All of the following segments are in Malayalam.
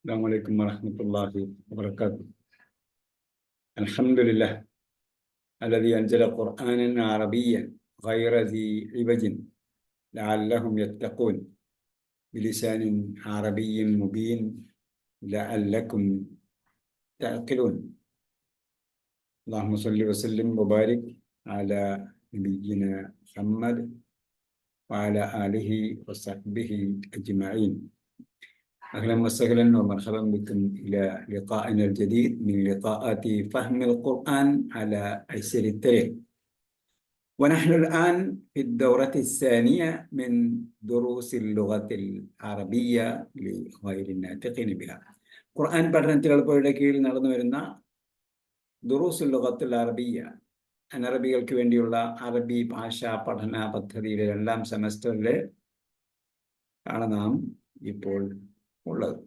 السلام عليكم ورحمة الله وبركاته. الحمد لله الذي أنزل قرآنا عربيا غير ذي عوج لعلهم يتقون بلسان عربي مبين لعلكم تعقلون. اللهم صل وسلم وبارك على نبينا محمد وعلى آله وصحبه أجمعين. أهلا وسهلا ومرحبا بكم إلى لقائنا الجديد من لقاءات فهم القرآن على أيسر الطريق. ونحن الآن في الدورة الثانية من دروس اللغة العربية لغير الناطقين بها. ഖുർആൻ പഠനത്തിലുള്ള കീഴിൽ നടന്നു വരുന്ന ദുറൂസുൽ ലുഗത്തുൽ അറബിയ്യ, അനറബികൾക്ക് വേണ്ടിയുള്ള അറബി ഭാഷാ പഠന പദ്ധതിയിലെ 2ാം സെമസ്റ്ററിൽ ആണ് നാം ഇപ്പോൾ ഉള്ളത്.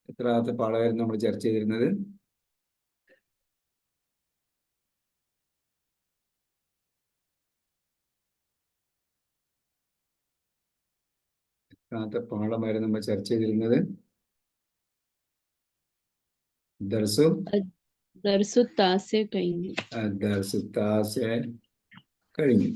എത്രാമത്തെ പാഠമായിരുന്നു നമ്മൾ ചർച്ച ചെയ്തിരുന്നത്? എത്രാമത്തെ പാഠമായിരുന്നു നമ്മൾ ചർച്ച ചെയ്തിരുന്നത്? ദർസു താസ്യ കഴിഞ്ഞു.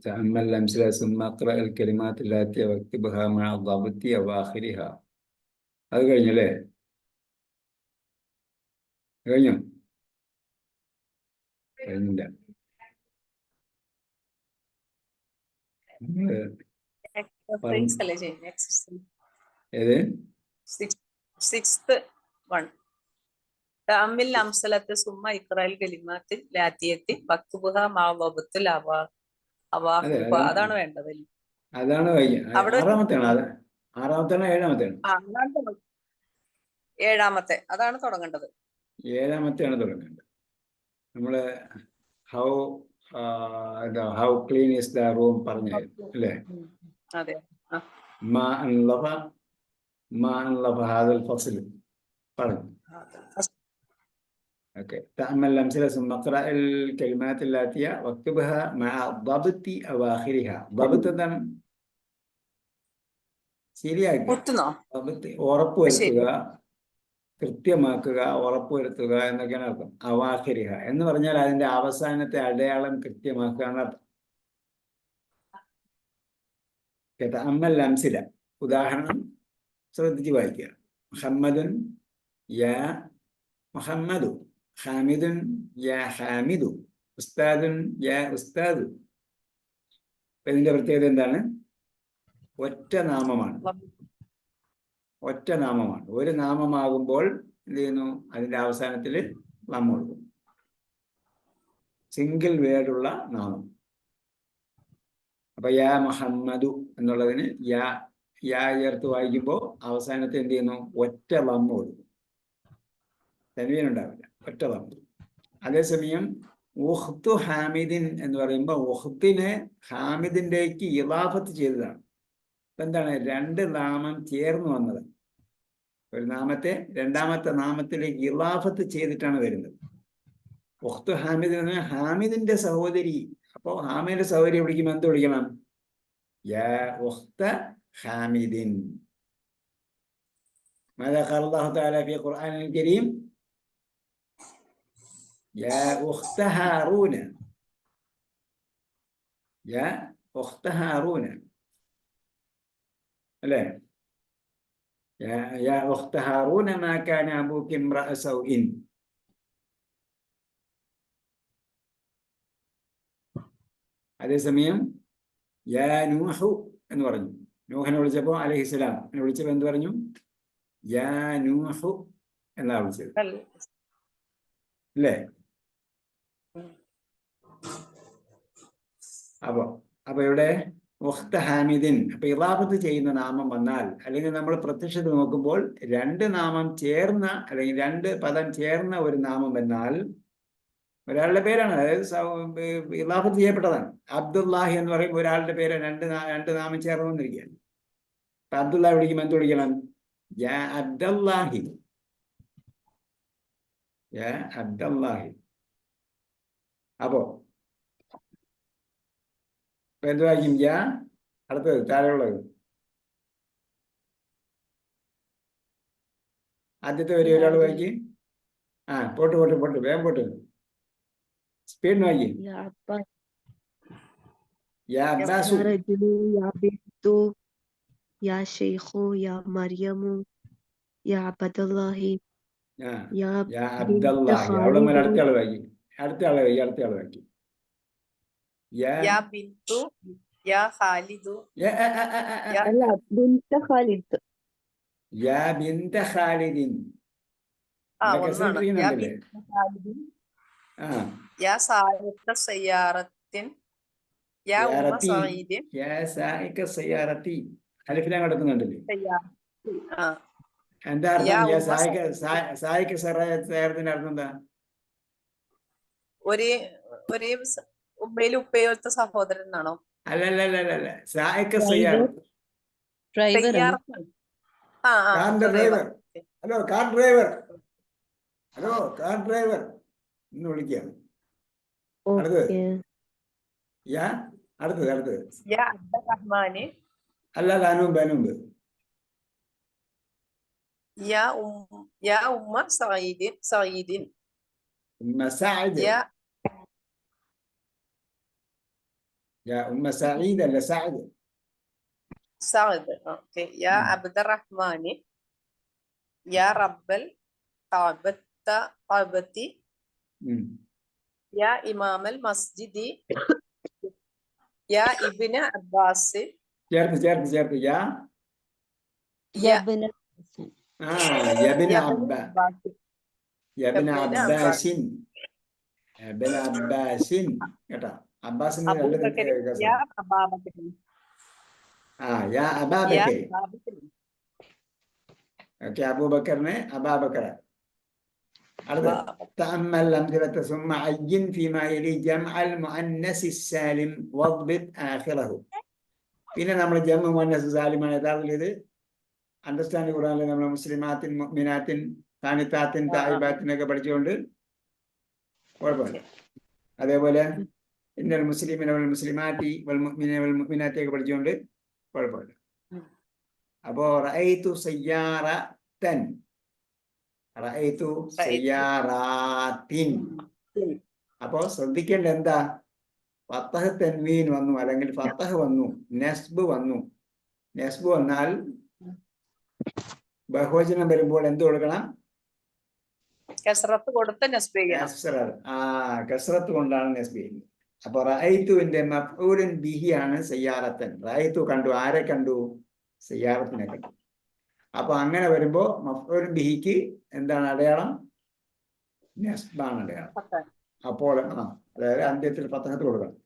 تأمل الأمثلة ثم اقرأ الكلمات التي واكتبها مع الضابط أواخرها. അത് കഴിഞ്ഞല്ലേ? കഴിഞ്ഞോ? കഴിഞ്ഞില്ല. ഏത്? تأمل الأمثلة ثم اقرأ الكلمات التي واكتبها مع الضابط അതാണ് വേണ്ടത്. അതാണ് ഏഴാമത്തെ അതാണ് തുടങ്ങേണ്ടത്. ഏഴാമത്തെയാണ് തുടങ്ങേണ്ടത്. നമ്മള് how clean is the room പറഞ്ഞായിരുന്നു അല്ലേ? അതെ. ഹാദൽ ഫസ്ൽ പറഞ്ഞു. اوكي تأمل الأمثلة ثم اقرأ الكلمات الآتية واكتبها مع ضبط أواخرها. ضبط എന്താണ്? ശരിയാക്കുക, ഉറപ്പുവരുത്തുക, കൃത്യമാക്കുക, ഉറപ്പുവരുത്തുക എന്നൊക്കെയാണ് അർത്ഥം. അവാഖിരിഹ എന്ന് പറഞ്ഞാൽ അതിന്റെ അവസാനത്തെ അടയാളം കൃത്യമാക്കുക എന്നർത്ഥം. തഅമ്മൽ അംസില, ഉദാഹരണം ശ്രദ്ധിച്ച് വായിക്കുക. മുഹമ്മദുൻ യാ മുഹമ്മദു, ഹാമിദുൻ യാ ഹാമിദു, ഉസ്താദുൻ യാ ഉസ്താദു. ഇതിന്റെ പ്രത്യേകത എന്താണ്? ഒറ്റ നാമമാണ്. ഒരു നാമമാകുമ്പോൾ എന്ത് ചെയ്യുന്നു? അതിന്റെ അവസാനത്തിൽ ലം കൊടുക്കും. സിംഗിൾ വേർഡുള്ള നാമം. അപ്പൊ യാ മുഹമ്മദു എന്നുള്ളതിന് യാ ചേർത്ത് വായിക്കുമ്പോൾ അവസാനത്തെ എന്ത് ചെയ്യുന്നു? ഒറ്റ ലം കൊടുക്കും. തൻവീൻ ഉണ്ടാവില്ല, ഒറ്റ ലം. അതേസമയം ഉഖ്തു ഹാമിദിൻ എന്ന് പറയുമ്പോൾ ഉഖ്തിനെ ഹാമിദിൻ്റെക്ക് ഇളാഫത്ത് ചെയ്തതാണ്. എന്താണ്? 2 നാമം ചേർന്ന് വന്നത്. ഒരു നാമത്തെ രണ്ടാമത്തെ നാമത്തിലേക്ക് ഇളാഫത്ത് ചെയ്തിട്ടാണ് വരുന്നത്. ഉഖ്തു ഹാമിദ് എന്ന് പറഞ്ഞാൽ ഹാമിദിന്റെ സഹോദരി. അപ്പോ ഹാമിദിന്റെ സഹോദരി വിളിക്കുമ്പോൾ എന്ത് വിളിക്കണം? യാ ഉഖ്ത ഹാമിദിൻ. മാദാ ഖാല അല്ലാഹു തആല ഫീ ഖുർആനിൽ കരീം? യാ ഉഖ്ത ഹാറൂന, യാ ഉഖ്ത ഹാറൂന അല്ലേ? യാ ഉഖ്ത ഹാറൂന മാ കാന അബൂക ഇംറഅ സൗഇൻ. അതേസമയം യാ നൂഹു എന്ന് പറഞ്ഞു. നൂഹനെ വിളിച്ചപ്പോൾ അലൈഹിസ്സലാം വിളിച്ചപ്പോൾ എന്ത് പറഞ്ഞു? യാ നൂഹു എന്നാ വിളിച്ചത് അല്ലേ? അപ്പൊ ഇവിടെ ഉഖ്ത ഹാമിദിൻ. അപ്പൊ ഇളാഫത്ത് ചെയ്യുന്ന നാമം വന്നാൽ, അല്ലെങ്കിൽ നമ്മൾ പ്രത്യക്ഷത്തിൽ നോക്കുമ്പോൾ 2 നാമം ചേർന്ന, അല്ലെങ്കിൽ 2 പദം ചേർന്ന ഒരു നാമം വന്നാൽ ഒരാളുടെ പേരാണ്, അതായത് ഇളാഫത്ത് ചെയ്യപ്പെട്ടതാണ്. അബ്ദുല്ലാഹി എന്ന് പറയുമ്പോൾ ഒരാളുടെ പേര് 2 നാമം ചേർന്ന് വന്നിരിക്കുകയാണ്. അപ്പൊ അബ്ദുല്ലാഹി വിളിക്കുമ്പോൾ എന്ത് വിളിക്കണം? യാ അബ്ദുല്ലാഹി, യാ അബ്ദുല്ലാഹി. അപ്പോ എന്ത് വായിക്കും? യാ, അടുത്തത് താഴെയുള്ളത് ആദ്യത്തെ വരി ഒരാൾ വായിക്ക്. ആ പോട്ട് വേഗം പോട്ട്, സ്പീഡ് വായിക്ക്. يا عباس യാ അബ്ബാസു. يا رجل يا بنت يا شيخ يا مريم يا عبد الله ആ يا യാ بنت അബ്ദല്ലാഹി. അവിടെ മുതൽ خالد അടുത്ത ആൾ വായിക്ക്. അടുത്ത ആൾ വായിക്ക്. യാ യാ ബിന്തു യാ ഖാലിദു യാ യാ لا بنت خالد യാ ബിന്ത ഖാലിദിൻ. ഇവിടെ ഒന്നാണ്. യാ കസറിട്ടിരിക്കുന്നുണ്ടല്ലേ? ബിന്തു ഖാലിദിൻ ആ യാ സായിഖ സയ്യാറത്തിൻ യാ ഉമ്മ സയ്യാറത്തി. സഈദിൻ യാ സായിക സയ്യാറത്തി. അലിഫിലാൻ കിടക്കുന്നുണ്ടല്ലേ? സയ്യാറത്തി. ആ എന്താ അർത്ഥം? യാ യാ ഉമ്മ സായിക സഈദിൻ സായിക സയ്യാറത്തിന്റെ അർത്ഥം എന്താ? ഒരേ ഉമ്മയിലും ഉപ്പയിലത്തെ സഹോദരൻ എന്നാണോ? അല്ലല്ല സായിക ഡ്രൈവർ സയ്യാറത്ത്. ഡ്രൈവറാണ്. സയ്യാറത്ത്. കാറിന്റെ driver. Hello car driver, hello car driver എന്ന് വിളിക്കുകയാണ്. അടുത്തത് ഓക്കെ യാ അടുത്തത് യാ അബ്ദുറഹ്മാന് അല്ല അനുമ്പ് യാ ഉമ്മ സഈദിൻ സഈദ്. യാ യാ ഉമ്മ സഈദ് അല്ല സഈദ്. സഅദ്. ഓക്കെ. യാ അബ്ദുറഹ്മാന് യാ റബ്ബൽ കഅബത്തി യാ ഇമാമൽ മസ്ജിദി യാ ഇബ്ന അബ്ബാസ് ചേർത്ത് യാ യബ്ന യബ്ന അബ്ബാസ് അബ്ബാസിൻ. കേട്ടോ? അബ്ബാസിന് രണ്ട് അബൂബക്കർ യാ അബാബക്കർ യാ യാ അബാബക്കർ. അബാബക്കർ ഓക്കെ, അബൂബക്കറിനെ അബാബക്കർ. അടുത്ത تأمل الأمثلة ثم عين فيما يلي جمع المؤنث السالم واضبط آخره. പിന്നെ നമ്മൾ ജംഉ മുഅന്നസ് സാലിമാണ് യഥാർത്ഥത്തിൽ ഇത് അണ്ടർസ്റ്റാൻഡ് ഖുർആനിൽ നമ്മൾ മുസ്ലിമാത്തിൻ മുഅ്മിനാത്തിൻ ഖാനിതാത്തിൻ തായിബാത്തിനൊക്കെ പഠിച്ചുകൊണ്ട് കുഴപ്പമില്ല. അതേപോലെ ഇന്നൽ മുസ്ലിമീന വൽ മുസ്ലിമാത്തി വൽ മുഅ്മിനീന വൽ മുഅ്മിനാത്തി ഒക്കെ പഠിച്ചുകൊണ്ട് കുഴപ്പമില്ല. അപ്പോ റഅയ്തു സയ്യാറത്തൻ, റഅയ്തു സയ്യാറാത്തിൻ. അപ്പോ ശ്രദ്ധിക്കേണ്ട എന്താ? ഫത്തഹ് തൻവീൻ വന്നു, അല്ലെങ്കിൽ ഫത്തഹ് വന്നു, നസ്ബ് വന്നു. നസ്ബ് വന്നാൽ ബഹുവചനം വരുമ്പോൾ എന്ത് കൊടുക്കണം? കസ്റത്ത് കൊടുത്ത് നസ്ബ് ചെയ്യണം. കസ്റത്ത് കൊണ്ടാണ് നസ്ബ് ചെയ്യുന്നത്. അപ്പൊ റഅയ്തുവിന്റെ മഫ്ഊലുൻ ബിഹി ആണ് സയ്യാറത്തൻ. റഅയ്തു കണ്ടു, ആരെ കണ്ടു? സയ്യാറത്തിനെ കണ്ടു. അപ്പൊ അങ്ങനെ വരുമ്പോ മഫ്ഊലുൻ ബിഹിക്ക് എന്താണ് അടയാളം? നസ്ബാണ് അടയാളം. അപ്പോൾ അതായത് അന്ത്യത്തിൽ ഫത്തഹത്ത് കൊടുക്കണം.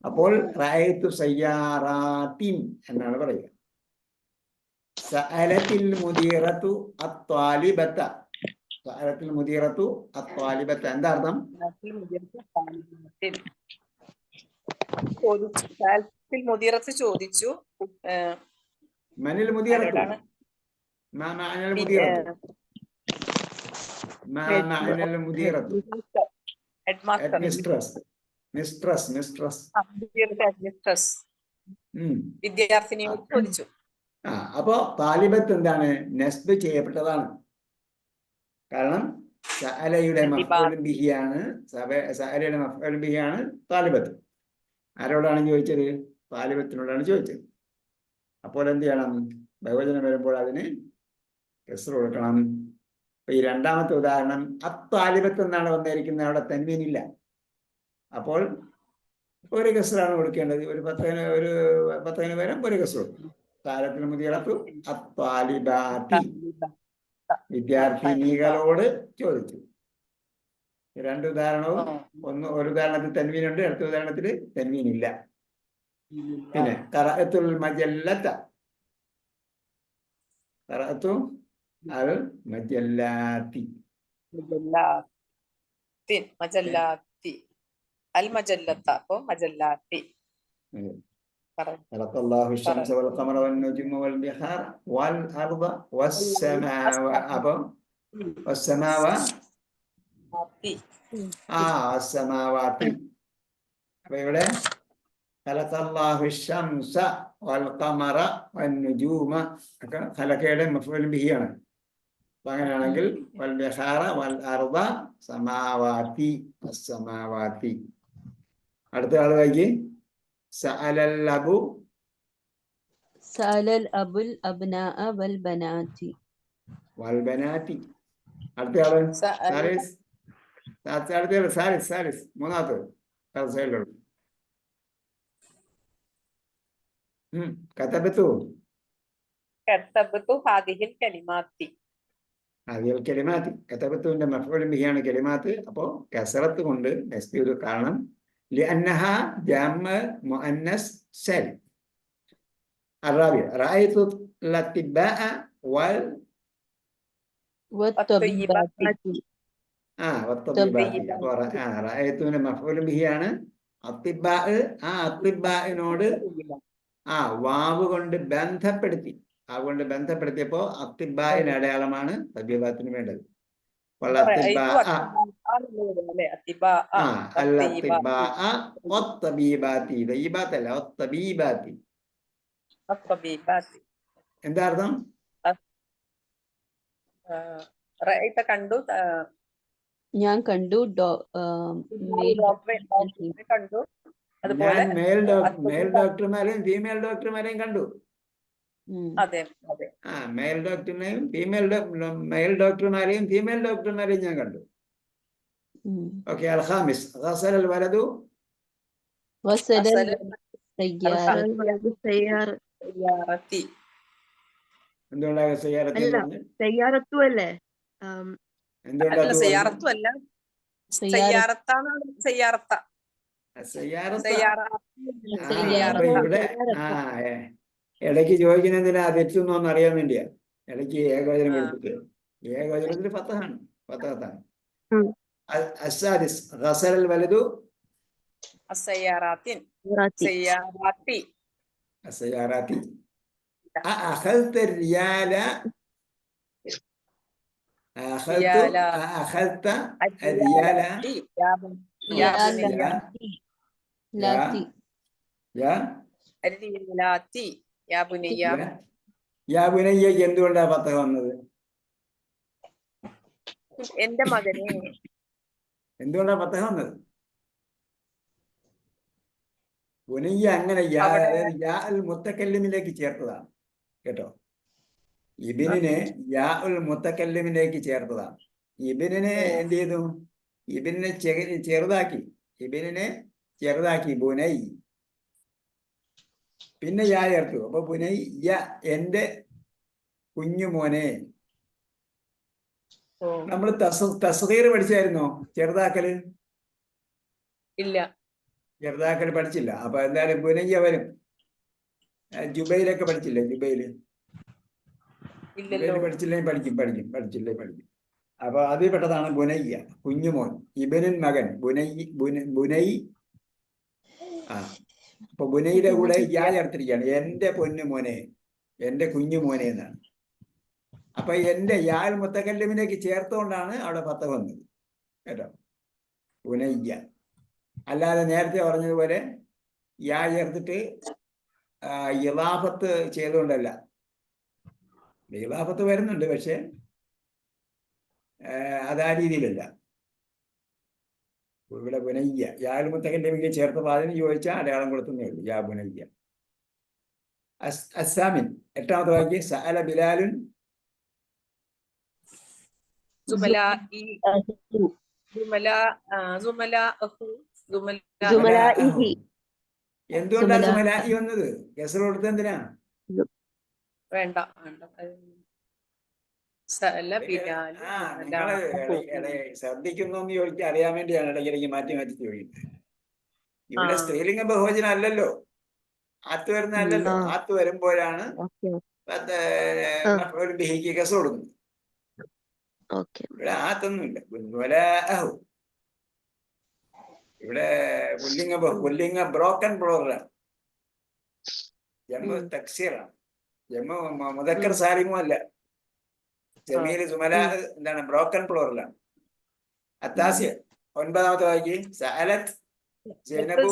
അപ്പോൾ റഅയ്തു സയ്യാറാത്തിൻ എന്നാണ് പറയുക. സഅലത്തിൽ മുദീറത്തു അത്വാലിബത. സഅലത്തിൽ മുദീറത്തു അത്വാലിബത എന്താ അർത്ഥം? മുദീറത്ത് ചോദിച്ചു. മനിൽ മുദീറത്തു മാ മഅനൽ മുദീറത്തു മാ മഅനൽ മുദീറത്തു മിസ്ട്രസ് വിദ്യാർത്ഥിനിയോട് ചോദിച്ചു. അപ്പോ താലിബത്ത് എന്താണ്? നസ്ബ് ചെയ്യപ്പെട്ടതാണ്. കാരണം സഅലയുടെ മഫ്ഊലുൻ ബിഹിയാണ്, സഅലയുടെ മഫ്ഊലുൻ ബിഹിയാണ് താലിബത്ത്. ആരോടാണ് ചോദിച്ചത്? താലിബത്തിനോടാണ് ചോദിച്ചത്. അപ്പോൾ എന്ത് ചെയ്യണം? ബഹുവചനം വരുമ്പോൾ അതിന് കസ്ർ കൊടുക്കണം. അപ്പൊ ഈ രണ്ടാമത്തെ ഉദാഹരണം അത്താലിബത്ത് എന്നാണ് വന്നിരിക്കുന്നത്, അവിടെ തൻവീൻ ഇല്ല. അപ്പോൾ ഒരു കസ്റാണ് കൊടുക്കേണ്ടത്. ഒരു പത്തതിന് പകരം ഒരു കസ്ർ കൊടുക്കും. താലത്തിന് മുതിയളത്തു അത്താലിബാത്തി, വിദ്യാർത്ഥിനികളോട് ചോദിച്ചു. രണ്ട് ഉദാഹരണവും ഒരു ഉദാഹരണത്തിൽ തൻവീനുണ്ട്, അടുത്ത ഉദാഹരണത്തിൽ തൻവീൻ ഇല്ല. പിന്നെ ഖറഅത്തുൽ മജല്ലത, ഖറഅതു അൽ മജല്ലാത്തി, അൽ മജല്ലത്ത. അപ്പൊ മജല്ലാത്തി. خلق الله الشمس والقمر والنجوم والبحار والأرض والسماوات. السماوات. അപ്പൊ ഇവിടെ خلق الله الشمس والقمر والنجوم ഒക്കെ ഖലഖയുടെ മഫ്ഊൽ ബിഹി ആണ്. അപ്പൊ അങ്ങനെയാണെങ്കിൽ വൽ ബിഹാറ വൽ അർദ സമാവാതി അസ്സമാവാതി. അടുത്ത ആള് വായിക്ക്. സഅലൽ അബു سأل الأب الأبناء والبنات. വൽ ബനാതി. അടുത്ത ആള് സഅല സാലിസ്. അടുത്ത ആള് സാലിസ് മൂന്നാമത്തെ സൈഡിലുള്ളൂ. കതബത്തു കതബതു ഹാദിഹിൽ കലിമാത്തി. അതിൽ കെലിമാത്ത്. കതബത്തുവിന്റെ മഫ്ഊലുൻ ബിഹിയാണ് കെലിമാത്ത്. അപ്പോ കസറത്ത് കൊണ്ട് നസ്ബിയുടെ കാരണം ലിഅന്നഹ ജമഅ മുഅന്നസ് സാലിം. الرابع رأيت الأطباء والطبيبات. والطبيبات. അപ്പോൾ റഅയ്തുവിന്റെ മഫ്ഊലുൻ ബിഹിയാണ് അത്തിബാ. ആ അത്തിബാഇനോട് വാവ് കൊണ്ട് ബന്ധപ്പെടുത്തി. അതുകൊണ്ട് ബന്ധപ്പെടുത്തിയപ്പോ അത്തിബായിന് അടയാളമാണ് തബീബാത്തിന് വേണ്ടത്. എന്താ അർത്ഥം? കണ്ടു, ഞാൻ കണ്ടു, കണ്ടു. ഞാൻ മെയിൽ ഡോക്ടർമാരെയും ഫീമെയിൽ ഡോക്ടർമാരെയും കണ്ടു. അതെ അതെ. മെയിൽ ഡോക്ടറിനെയും മെയിൽ ഡോക്ടർമാരെയും ഫീമെയിൽ ഡോക്ടർമാരെയും ഞാൻ കണ്ടു. ഓക്കെ. അൽഖാമിസ് ഗസൽ വലതു എന്തുകൊണ്ടാണ് സയ്യാറത്തി? സയ്യാറത്തുമല്ലേ? അല്ല, സയ്യാറത്തുമല്ല, സയ്യാറത്താണ്. സയ്യാറത്ത ഇവിടെ ഇടയ്ക്ക് ചോദിക്കുന്ന എന്തിനാ തെറ്റുന്നോന്ന് അറിയാൻ വേണ്ടിയാ. ഇടയ്ക്ക് ഏകവചനം കൊടുത്തിട്ട് ഏകവചനത്തിൽ ഫത്തഹാണ്. അസ്സാദിസ് ഗസൽ വലതു السيارات. أخذت الريال أخذت الريال يا بني എന്തുകൊണ്ടാ ഫത്തഹ വന്നത്? എന്റെ മകനെ. എന്തുകൊണ്ടാ ഫത്തഹ വന്നത്? ബുനയ്യ അങ്ങനെ യാ ഉൽ മുത്തക്കല്ലിമിലേക്ക് ചേർത്തതാണ് കേട്ടോ. ഇബിനെ യാ ഉൽ മുത്തക്കല്ലിമിലേക്ക് ചേർത്തതാണ്. ഇബിനെ എന്ത് ചെയ്തു? ഇബിനെ ചെറുതാക്കി ബുനൈ. പിന്നെ യാ ചേർത്തു. അപ്പൊ ബുനൈ എന്റെ കുഞ്ഞുമോനെ. നമ്മൾ തസ്ഗീർ പഠിച്ചായിരുന്നോ? ചെറുതാക്കല് ഇല്ല, ചെറുതാക്കൽ പഠിച്ചില്ല. അപ്പൊ എന്തായാലും ബുനയ്യ വരും. ജുബൈലൊക്കെ പഠിച്ചില്ലേ? ജുബൈല് പഠിച്ചില്ലേ? പഠിക്കും. അപ്പൊ അതിൽ പെട്ടതാണ് ബുനയ്യ, കുഞ്ഞുമോൻ. ഇബനിൻ മകൻ ബുനൈ. അപ്പൊ ബുനൈയുടെ കൂടെ യാ ചേർത്തിരിക്കുകയാണ്. എന്റെ പൊന്നുമോനെ, എന്റെ കുഞ്ഞുമോനെ എന്നാണ്. അപ്പൊ എന്റെ യാൽ മുത്തക്കല്ലിമിലേക്ക് ചേർത്തുകൊണ്ടാണ് അവിടെ ഫത്തഹ വന്നത് കേട്ടോ. ബുനയ്യ. അല്ലാതെ നേരത്തെ പറഞ്ഞതുപോലെ യാ ചേർത്തിട്ട് ഇളാഫത്ത് ചെയ്തുകൊണ്ടല്ല. ഇളാഫത്ത് വരുന്നുണ്ട്, പക്ഷെ അത് ആ രീതിയിലല്ല. ഇവിടെ ബുനയ്യ യാൽ മുത്തക്കല്ലിമിലേക്ക് ചേർത്തപ്പോൾ അതിന് ചോദിച്ചാൽ അടയാളം കൊടുത്തേ ഉള്ളൂ. യാ ബുനയ്യ. അസ്സാമിൻ എട്ടാമത്തെ വാക്യം. സഅല ബിലാലുൻ എന്തുകൊണ്ടാണ് സുമലായി വന്നത്? കെസർ കൊടുത്ത എന്തിനാ? വേണ്ട. ശ്രദ്ധിക്കുന്നോന്ന് ചോദിച്ചാൽ അറിയാൻ വേണ്ടിയാണ് ഇടയ്ക്കിടയ്ക്ക് മാറ്റി ചോദിക്കുന്നത്. ഇവിടെ സ്ത്രീലിംഗ ബഹുവചനം അല്ലല്ലോ, ആത്ത് വരുന്നല്ലോ. ആത്ത് വരുമ്പോഴാണ് ബിഹിക്ക് കെസർ കൊടുക്കുന്നത്. ഇവിടെ ആത്തൊന്നുമില്ല. ഇവിടെ പുല്ലിംഗ ബ്രോക്കൺ പ്ലോറലാണ്. ജമ്മു തക്സീറാണ്. ജമ്മു മുദക്കർ സാലിമും അല്ല. ജമീൽ സുമല എന്താണ്? ബ്രോക്കൺ പ്ലോറലാണ്. അത്താസിയ ഒൻപതാമത്തെ വായിക്ക്. സഅലത് സൈനബു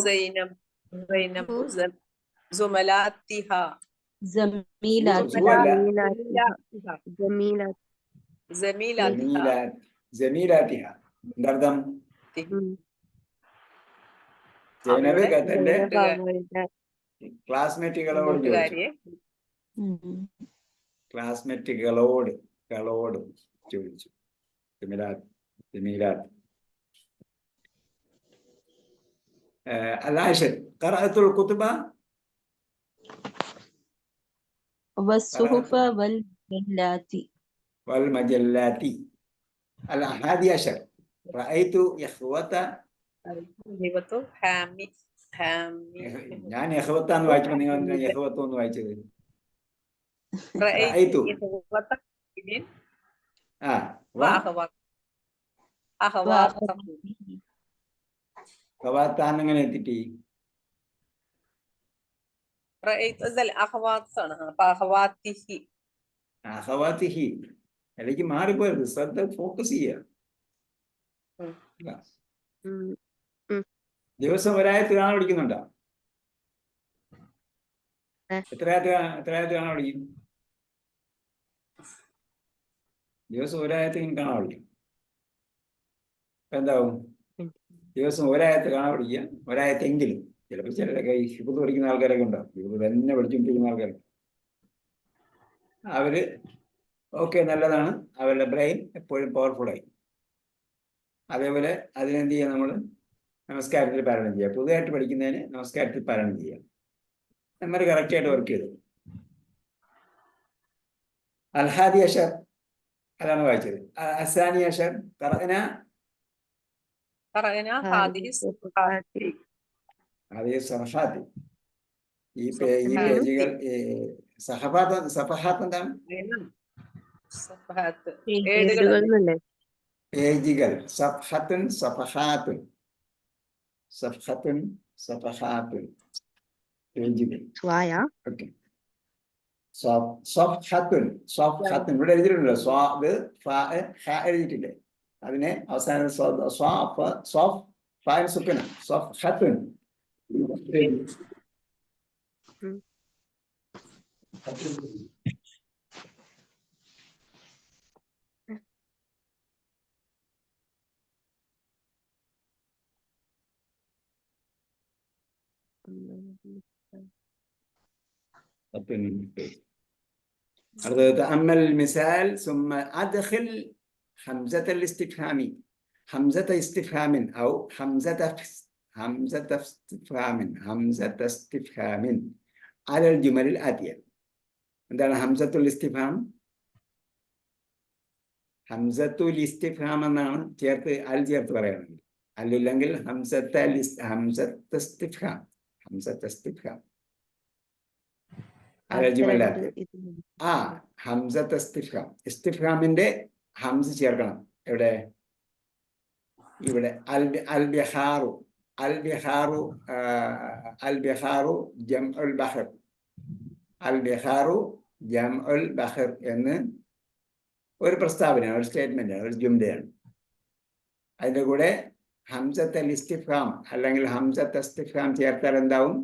ജമീലാത്തിഹ ജമീലാത്തിഹ എന്തർത്ഥം? ജൈനബ് അവളുടെ തന്റെ അവളുടെ ക്ലാസ്മേറ്റുകളോട് ചോദിച്ചു. കൂട്ടുകാരിയെ ക്ലാസ്മേറ്റുകളോട് ചോദിച്ചു. ജമീലാത്ത്. العاشر قرأت الكتب والصحف والمجلات والمجلات. الحادي عشر رأيت إخوة. ഹിബത്തു ഹാമി ഞാൻ യഹ്വത്താന്ന് വായിച്ചപ്പോൾ നിങ്ങൾ എന്തിനാ യഹ്വത്തു എന്ന് വായിച്ചത്? റഅയ്തു റഅയ്തു. ഇഖ്വത ഇബ്നിൻ ആ അഖവാത്തഹു ഖവാത്താൻ എങ്ങനെ എത്തിട്ടി? റഅയ്തു അസൽ അഖവാത്താണ്. അപ്പൊ അഖവാത്തിഹി അഖവാത്തിഹി. ഇടയ്ക്ക് മാറിപ്പോയത്. ശ്രദ്ധ ഫോക്കസ് ചെയ്യുക. ദിവസം ഒരായത്ത് കാണാൻ പഠിക്കുന്നുണ്ടോ? എത്രയായത്ത് കാണാൻ പഠിക്കും? ദിവസം ഒരായത്ത് കാണാൻ പഠിക്കും. എന്താവും? ദിവസം ഒരായത്ത് കാണാൻ പഠിക്കുക. ഒരായത്തെങ്കിലും. ചിലപ്പോൾ ചിലരൊക്കെ ഈ ഹിഫ്ള് പഠിക്കുന്ന ആൾക്കാരൊക്കെ ഉണ്ടാവും. ഹിഫ്ള് തന്നെ പഠിച്ചുകൊണ്ടിരിക്കുന്ന ആൾക്കാരൊക്കെ അവര് ഓക്കെ, നല്ലതാണ്. അവരുടെ ബ്രെയിൻ എപ്പോഴും പവർഫുള്ളായി. അതേപോലെ അതിനെന്ത് ചെയ്യുക? നമ്മൾ നമസ്കാരത്തിൽ പാരായണം ചെയ്യുക. പുതുതായിട്ട് പഠിക്കുന്നതിന് നമസ്കാരത്തിൽ പാരായണം ചെയ്യുക. നമ്മൾ കറക്റ്റായിട്ട് വർക്ക് ചെയ്തു. അൽഹാദി അഷർ അതാണ് വായിച്ചത്. അസാനി അഷർ ഖറഅന ഹാദിഹി സഫഹാത്ത്. ഈ പേജുകൾ സഫഹാത്ത് എന്താണ്? സഫഹാത്ത് ഏടുകൾ എന്നല്ലേ? പേജുകൾ. സഫഹത്തുൻ സഫഹാത്തുൻ. സഫഹത്തുൻ സഫഹാത്തുൻ പേജുകൾ. ഓക്കെ. സഫഹത്തുൻ ഇവിടെ എഴുതിയിട്ടുണ്ടല്ലോ. സ്വാദ് ഫാ ഹ എഴുതിയിട്ടില്ലേ? അതിനെ അവസാനം സുക്കന സഫഹത്തുൻ. അടുത്തത് അമ്മൽ മിസാൽ സുമ്മ അദ്ഖിൽ ഹംസത الاستفهام همزة استفهام أو همزة استفهام على الجمل الآتية. എന്താണ് ഹംസത്തുൽ ഇസ്തിഫാം? ഹംസത്തുൽ ഇസ്തിഫാം എന്നാണ് ചേർത്ത് അൽ ചേർത്ത് പറയുന്നത്. അല്ലില്ലെങ്കിൽ ഹംസത്ത് ഇസ്തിഫാം. അലൽ ജുമൽ ആത്തിയ. ഹംസത്ത് ഇസ്തിഫാം. ഇസ്തിഫാമിന്റെ ഹംസ ചേർക്കണം. എവിടെ? ഇവിടെ. അൽ ബിഹാറു ജംഉൽ ബഹർ. അൽ ബിഹാറു ജംഉൽ ബഹർ എന്ന് ഒരു പ്രസ്താവനയാണ്, ഒരു സ്റ്റേറ്റ്മെന്റ്, ഒരു ജുംലയാണ്. അതിന്റെ കൂടെ ഹംസത്ത് അൽ ഇസ്തിഫാം അല്ലെങ്കിൽ ഹംസത്ത് ഇസ്തിഫാം ചേർത്താൽ എന്താവും?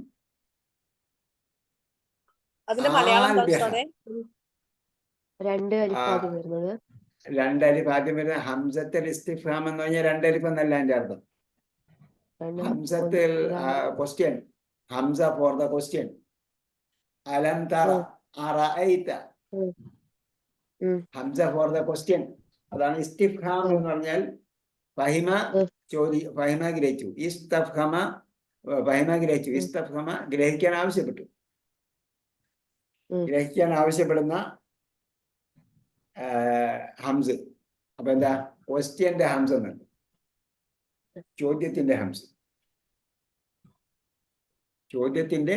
രണ്ട് അലിഫ് ആദ്യം വരുന്നത്. ഹംസത്ത് അൽ ഇസ്തിഫാം എന്ന് പറഞ്ഞാൽ രണ്ടലിഫ് എന്നല്ല അതിന്റെ അർത്ഥം. ഹംസത്തിൽ ക്വസ്റ്റ്യൻ. ഹംസ ഫോർ ദ ക്വസ്റ്റ്യൻ. അലം തറ അറഅയ്ത. ഹംസ ഫോർ ദ ക്വസ്റ്റ്യൻ. അതാണ് ഇസ്തിഫാം എന്ന് പറഞ്ഞാൽ. ഫഹിമ ഫഹിമ ഗ്രഹിച്ചു. ഇസ്തഫഹമ ഫഹിമ ഗ്രഹിച്ചു. ഇസ്തഫഹമ ഗ്രഹിക്കാൻ ആവശ്യപ്പെട്ടു. ഗ്രഹിക്കാൻ ആവശ്യപ്പെടുന്ന ഹംസ്. അപ്പൊ എന്താ? ക്വസ്റ്റ്യന്റെ ഹംസ് എന്നല്ല, ചോദ്യത്തിന്റെ ഹംസ്. ചോദ്യത്തിന്റെ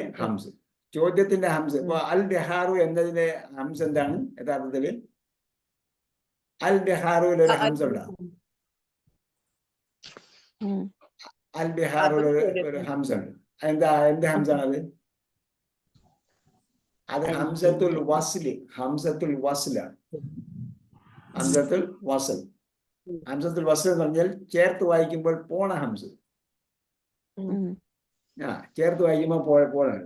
ഹംസ്. ഇപ്പൊ അൽ ബിഹാറു എന്നതിന്റെ ഹംസ് എന്താണ് യഥാർത്ഥത്തില്? അൽ ബിഹാറുവിൽ ഒരു ഹംസ ഉണ്ടാകും. അൽ ബിഹാറുൽ ഒരു ഹംസ ഉണ്ട്. എന്താ? എന്ത് ഹംസാണ് അത്? അത് ഹംസത്തുൽ വസ്ല്. ഹംസത്തുൽ വസ്ൽ എന്ന് പറഞ്ഞാൽ ചേർത്ത് വായിക്കുമ്പോൾ പോണ ഹംസ്. ചേർത്ത് വായിക്കുമ്പോൾ പോണാണ്.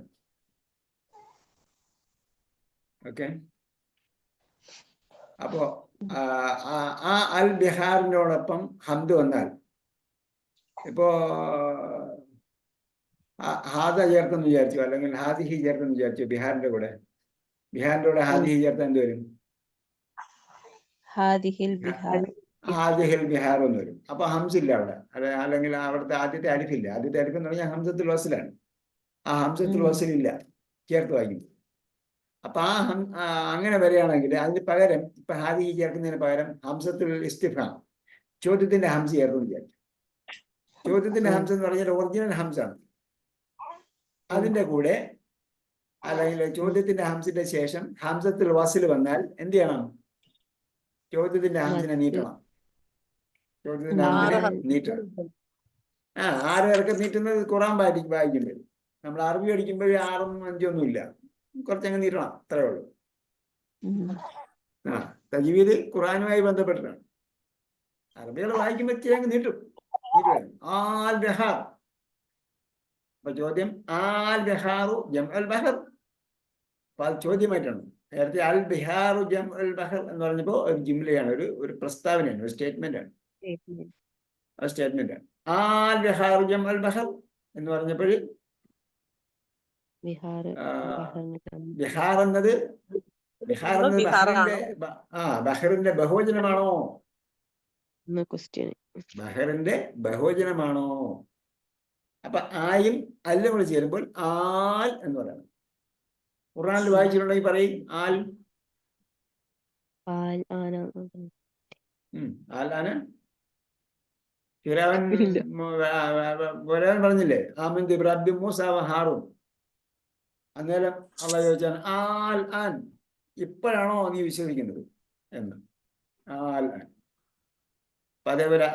ഓക്കെ. അപ്പോ ആ അൽ ബിഹാറിനോടൊപ്പം ഹംദ് വന്നാൽ ഇപ്പോ ഹാദ ചേർത്തെന്ന് വിചാരിച്ചു, അല്ലെങ്കിൽ ഹാദിഹി ചേർത്തെന്ന് വിചാരിച്ചു. ബിഹാറിന്റെ കൂടെ ഹാദിഹി ചേർത്ത് എന്ത് വരും? ഹാദിഹിൽ ബിഹാർ. ഹാദിഹിൽ ബിഹാർ എന്ന് വരും. അപ്പൊ ഹംസ് ഇല്ല അവിടെ, അല്ലെങ്കിൽ അവിടുത്തെ ആദ്യത്തെ അലിഫില്ല. ആദ്യത്തെ അലിഫ് എന്ന് പറഞ്ഞാൽ ഹംസത്തുൽ വസ്ലാണ്. ആ ഹംസത്തുൽ വസ്ൽ ഇല്ല ചേർത്ത് വായിക്കും. അപ്പൊ അങ്ങനെ വരികയാണെങ്കിൽ അതിന് പകരം ഇപ്പൊ ഹാദിഹി ചേർക്കുന്നതിന് പകരം ഹംസത്തുൽ ഇസ്തിഫാം, ചോദ്യത്തിന്റെ ഹംസ ചേർത്ത് വിചാരിച്ചു. ചോദ്യത്തിന്റെ ഹംസ എന്ന് പറഞ്ഞാൽ ഒറിജിനൽ ഹംസാണ്. അതിന്റെ കൂടെ അല്ലെങ്കിൽ ചോദ്യത്തിന്റെ ഹംസിന്റെ ശേഷം ഹംസത്തുൽ വസ്ൽ വന്നാൽ എന്ത് ചെയ്യണം? ചോദ്യത്തിന്റെ ഹംസിനെ നീട്ടണം. ചോദ്യത്തിന്റെ ഹംസിനെ നീട്ടണം. 6 പേർക്ക് നീട്ടുന്നത് ഖുറാൻ വായിക്കുമ്പോൾ. നമ്മൾ അറബി പഠിക്കുമ്പോൾ 6ഉം 5ഉം ഇല്ല, കുറച്ചങ്ങ് നീട്ടണം, അത്രേ ഉള്ളൂ. തജ്വീദ് ഖുറാനുമായി ബന്ധപ്പെട്ടിട്ടാണ്. അറബികൾ വായിക്കുമ്പോൾ അങ്ങ് നീട്ടും. ആൽ ബിഹാർ. അപ്പൊ ചോദ്യം ആൽ ബിഹാറു ജംഉൽ ബഹർ. അപ്പൊ അത് ചോദ്യമായിട്ടാണ്. നേരത്തെ അൽ ബിഹാറു ജംഉൽ ബഹർ എന്ന് പറഞ്ഞപ്പോ ഒരു ജിംലയാണ്, ഒരു പ്രസ്താവനയാണ്, ഒരു സ്റ്റേറ്റ്മെന്റ് ആണ്. ആൽ ബിഹാറു ജംഉൽ ബഹർ എന്ന് പറഞ്ഞപ്പോൾ ബിഹാർ എന്നത് ബഹറിന്റെ ബഹുവചനമാണോ? ബഹറിന്റെ ബഹുവചനമാണോ? അപ്പൊ ആയും അല്ലും കൂടി ചേരുമ്പോൾ ആൽ എന്ന് പറയണം. ഖുർആനിൽ വായിച്ചിട്ടുണ്ടെങ്കിൽ പറയും ആൽ ആന. ഫിറഔൻ പറഞ്ഞില്ലേ ആമന്തു ബിറബ്ബി മൂസ വ ഹാറൂൻ. അന്നേരം അള്ളാഹു ചോദിച്ചാണ് ആൽ ആൻ, ഇപ്പോഴാണോ നീ വിശ്വസിക്കുന്നത് എന്ന്. ആൽ ആൻ. അതേപോലെ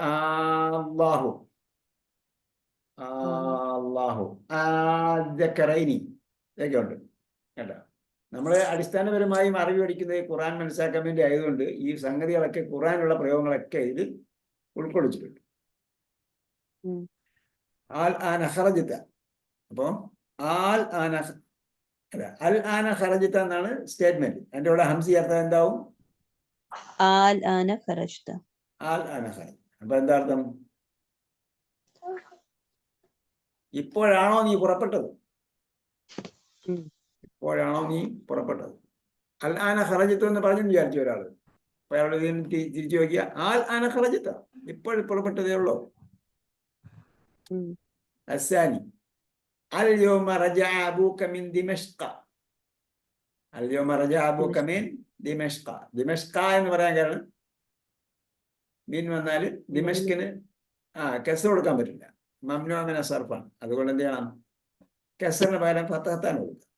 അല്ലാഹു ആദ്യക്കറൈനി ഇതൊക്കെ ഉണ്ട് കേട്ടോ. നമ്മൾ അടിസ്ഥാനപരമായും അറിവ് പഠിക്കുന്നത് ഖുറാൻ മനസ്സിലാക്കാൻ വേണ്ടി ആയതുകൊണ്ട് ഈ സംഗതികളൊക്കെ, ഖുറാനുള്ള പ്രയോഗങ്ങളൊക്കെ ഇതിൽ ഉൾക്കൊള്ളിച്ചിട്ടുണ്ട്. ആൽ ആന ഖറജത. അപ്പോ ആൽ ആന അൽ ആന ഖറജത എന്നാണ് സ്റ്റേറ്റ്മെന്റ്. എന്റെ കൂടെ ഹംസ ചേർത്താൽ എന്താവും? ആൽ ആന ഖറജ്ത. ആൽ ആന ഖറജ. അപ്പൊ എന്താ അർത്ഥം? ഇപ്പോഴാണോ നീ പുറപ്പെട്ടത്? ഇപ്പോഴാണോ നീ പുറപ്പെട്ടത്? അൽ ആന ഖറജത്തു എന്ന് പറഞ്ഞു വിചാരിച്ചു ഒരാള്. അപ്പൊ അയാൾ തിരിച്ചു നോക്കിയ ആൽ ആന ഖറജത്ത, ഇപ്പോൾ പുറപ്പെട്ടതേ ഉള്ളൂ. അസ്സാനി അൽ യൗമ റജഅ അബൂക മിൻ ദിമഷ്ക. അൽ യൗമ റജഅ അബൂക മിൻ ദിമഷ്ക. ദിമഷ്ക എന്ന് പറയാൻ കാരണം മീൻ വന്നാൽ ദിമഷ്കിന് കെസ് കൊടുക്കാൻ പറ്റില്ല, മംനൂ മിന സർഫാണ്. അതുകൊണ്ട് എന്ത് ചെയ്യണം? കെസറിന് പകരം ഫതഹത്താണ് കൊടുക്കുക.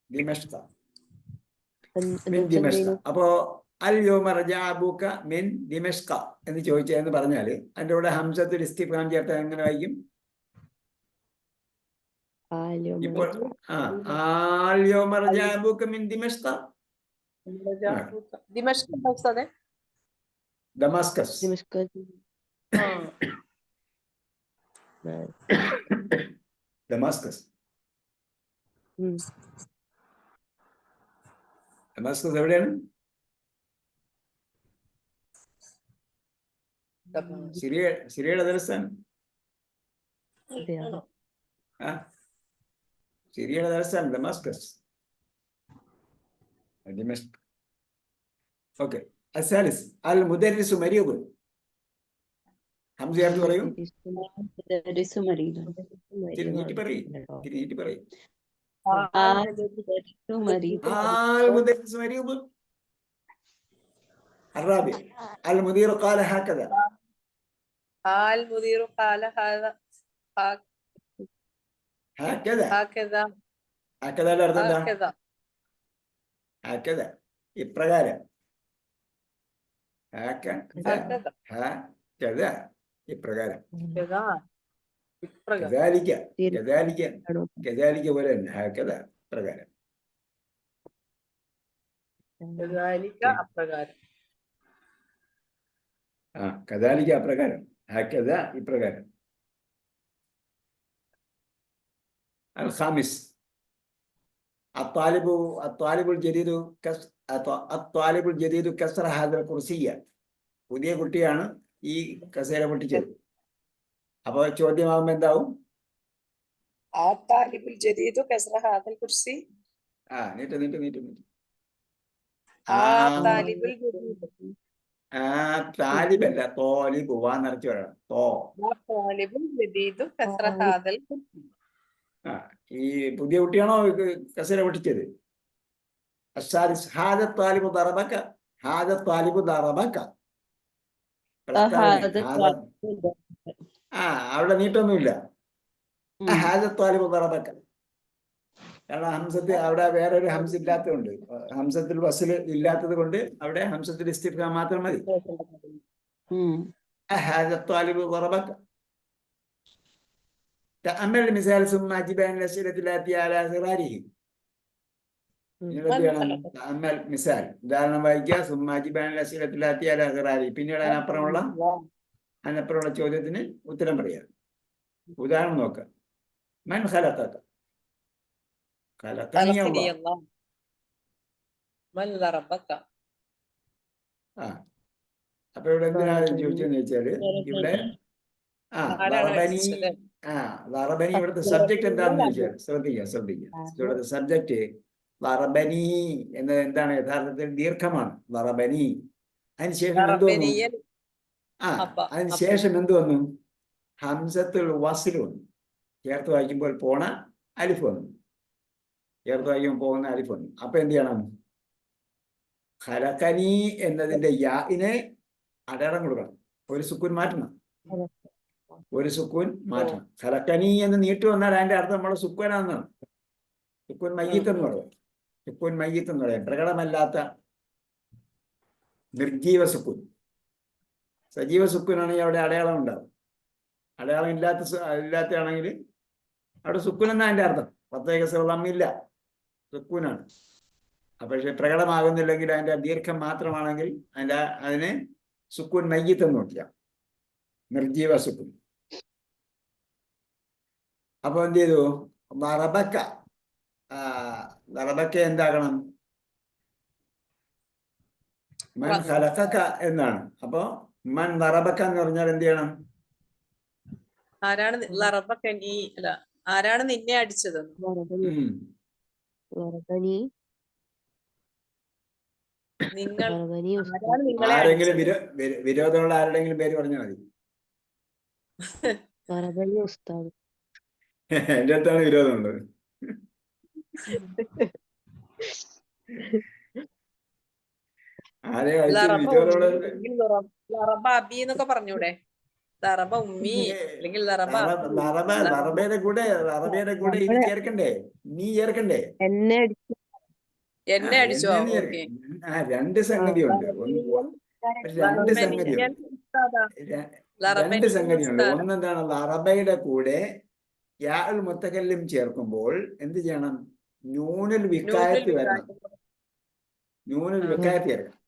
ദിമഷ്ക മിൻ ദിമഷ്ക. അപ്പോ അൽ യൗമ റജഅ അബൂക മിൻ ദിമഷ്ക എന്ന് ചോദിച്ചതെന്ന് പറഞ്ഞാൽ അതിന്റെ കൂടെ ഹംസത്തുൽ ഇസ്തിഫാം ചേർത്താൽ എങ്ങനെ വായിക്കും? ഇപ്പോൾ ആൽ യൗമ റജഅ അബൂക മിൻ ദിമഷ്ക. ദമാസ്കസ്. ഡമാസ്കസ്. ഡമാസ്കസ് എവിടെയാണ്? സിറിയയുടെ തലസ്ഥാനം. സിറിയയുടെ തലസ്ഥാനം ഡമാസ്കസ്. ഓക്കെ. അസാലിസ് അൽ മുദരിസു മരീദുൻ. ഹംസ ചേർത്ത് പറയും. നീട്ടി പറയും. المدرس مريض. الرابع المدير قال هكذا. المدير قال هذا هكذا. هكذا هكذا الأرض. هكذا هكذا ഇപ്രകാരം. هكذا ഇപ്രകാരം. كذلك كذلك كذلك പോലെ തന്നെ. هكذا പ്രകാരം. كذلك അപ്രകാരം. كذلك അപ്രകാരം. هكذا ഇപ്രകാരം. الخامس അത്വാലിബുൽ ജദീദു അത്വാലിബുൽ ജദീദു കസ്റ ഹാദൽ കുർസിയ്യ. പുതിയ കുട്ടിയാണ് ഈ കസേര പൊട്ടിച്ചത്. അപ്പൊ ചോദ്യമാകുമ്പോ എന്താവും? താലിബുൽ ജദീദു കസ്റ ഹാദൽ കുർസി. നീട്ട്. താലിബുൽ ജദീദ്. താലിബല്ല, തോലിബ്. വാ നിറച്ച് പറയണം. താലിബുൽ ജദീദു കസ്റ ഹാദൽ കുർസി. ഈ പുതിയ കുട്ടിയാണോ കസേര പൊട്ടിച്ചത്? അവിടെ നീട്ടൊന്നുമില്ല. കാരണം ഹംസത്ത് അവിടെ വേറൊരു ഹംസ ഇല്ലാത്തതുകൊണ്ട്, ഹംസത്തിൽ വസ്ൽ ഇല്ലാത്തത് കൊണ്ട് അവിടെ ഹംസത്തിൽ ഇസ്തിഫ്ഹാം മാത്രം മതി. تأمل المثال ثم أجب عن الأسئلة التي على غراره. تأمل مثال ഉദാഹരണം വായിക്കുക. ثم أجب عن الأسئلة التي على غراره. പിന്നീട് അതിനപ്പുറമുള്ള ചോദ്യത്തിന് ഉത്തരം പറയുക. ഉദാഹരണം നോക്കുക. മൻ ഖലഖക? ഖലഖനി അല്ലാഹ്. മൻ ദറബക? അപ്പൊ ഇവിടെ എന്തിനാണ് ചോദിച്ചതെന്ന് വെച്ചാല്, ഇവിടെ ലറബനി ഇവിടുത്തെ സബ്ജക്ട് എന്താണെന്ന് ചോദിച്ചാൽ ശ്രദ്ധിക്കുക. ഇവിടുത്തെ സബ്ജക്ട് ലറബനി എന്നത് എന്താണ്? യഥാർത്ഥത്തിൽ ദീർഘമാണ്. ലറബനി. അതിനുശേഷം എന്ത് വന്നു? അതിനുശേഷം എന്ത് വന്നു? ഹംസത്തുൽ വസ്ൽ വന്നു. ചേർത്ത് വായിക്കുമ്പോൾ പോണ അലിഫ് വന്നു. ചേർത്ത് വായിക്കുമ്പോൾ പോകുന്ന അലിഫ് വന്നു. അപ്പൊ എന്ത് ചെയ്യണം? ഖലഖനി എന്നതിന്റെ യാഇനെ അടയാളം കൊടുക്കണം. ഒരു സുക്കൂൻ മാറ്റണം. ഖലഖനി എന്ന് നീട്ടി വന്നാൽ അതിന്റെ അർത്ഥം നമ്മളെ സുക്കൂനാണെന്നാണ്. സുക്കൂൻ മയ്യിത്ത് എന്ന് പറയും. പ്രകടമല്ലാത്ത നിർജീവ സുക്കൂൻ. സജീവ സുക്കൂനാണെങ്കിൽ അവിടെ അടയാളം ഉണ്ടാവും. അടയാളം ഇല്ലാത്തയാണെങ്കിൽ അവിടെ സുക്കൂൻ എന്നാ അതിന്റെ അർത്ഥം. പ്രത്യേക സ്ഥലമില്ല, സുക്കൂനാണ്. പക്ഷെ പ്രകടമാകുന്നില്ലെങ്കിൽ അതിന്റെ ദീർഘം മാത്രമാണെങ്കിൽ അതിനെ സുക്കൂൻ മയ്യിത്ത് എന്ന് നോക്കിയാൽ, നിർജീവ സുക്കൂൻ. അപ്പൊ എന്ത് ചെയ്തു? ലറബക്ക എന്താകണം? മൻ ഖലഖക എന്നാണ്. അപ്പൊ മൻ ലറബക്ക എന്ന് പറഞ്ഞാൽ എന്ത് ചെയ്യണം? ആരാണ് നിന്നെ അടിച്ചത്? ആരെങ്കിലും വിരോധമുള്ള ആരുടെങ്കിലും പേര് പറഞ്ഞാൽ മതി. എന്റെ അടുത്താണ് വിരോധമുള്ളത്. ആരെ എന്നൊക്കെ പറഞ്ഞൂടെ? ലറബയുടെ കൂടെ ഇത് ചേർക്കണ്ടേ? നീ ചേർക്കണ്ടേ? എന്നെ അടിച്ചോ? രണ്ട് സംഗതിയുണ്ട്. ഒന്നെന്താണ്? ലറബയുടെ കൂടെ യാഉൽ മുത്തകല്ലിം ചേർക്കുമ്പോൾ എന്ത് ചെയ്യണം? നൂനുൽ വിക്കായത്ത് വരണം. ചേർക്കണം.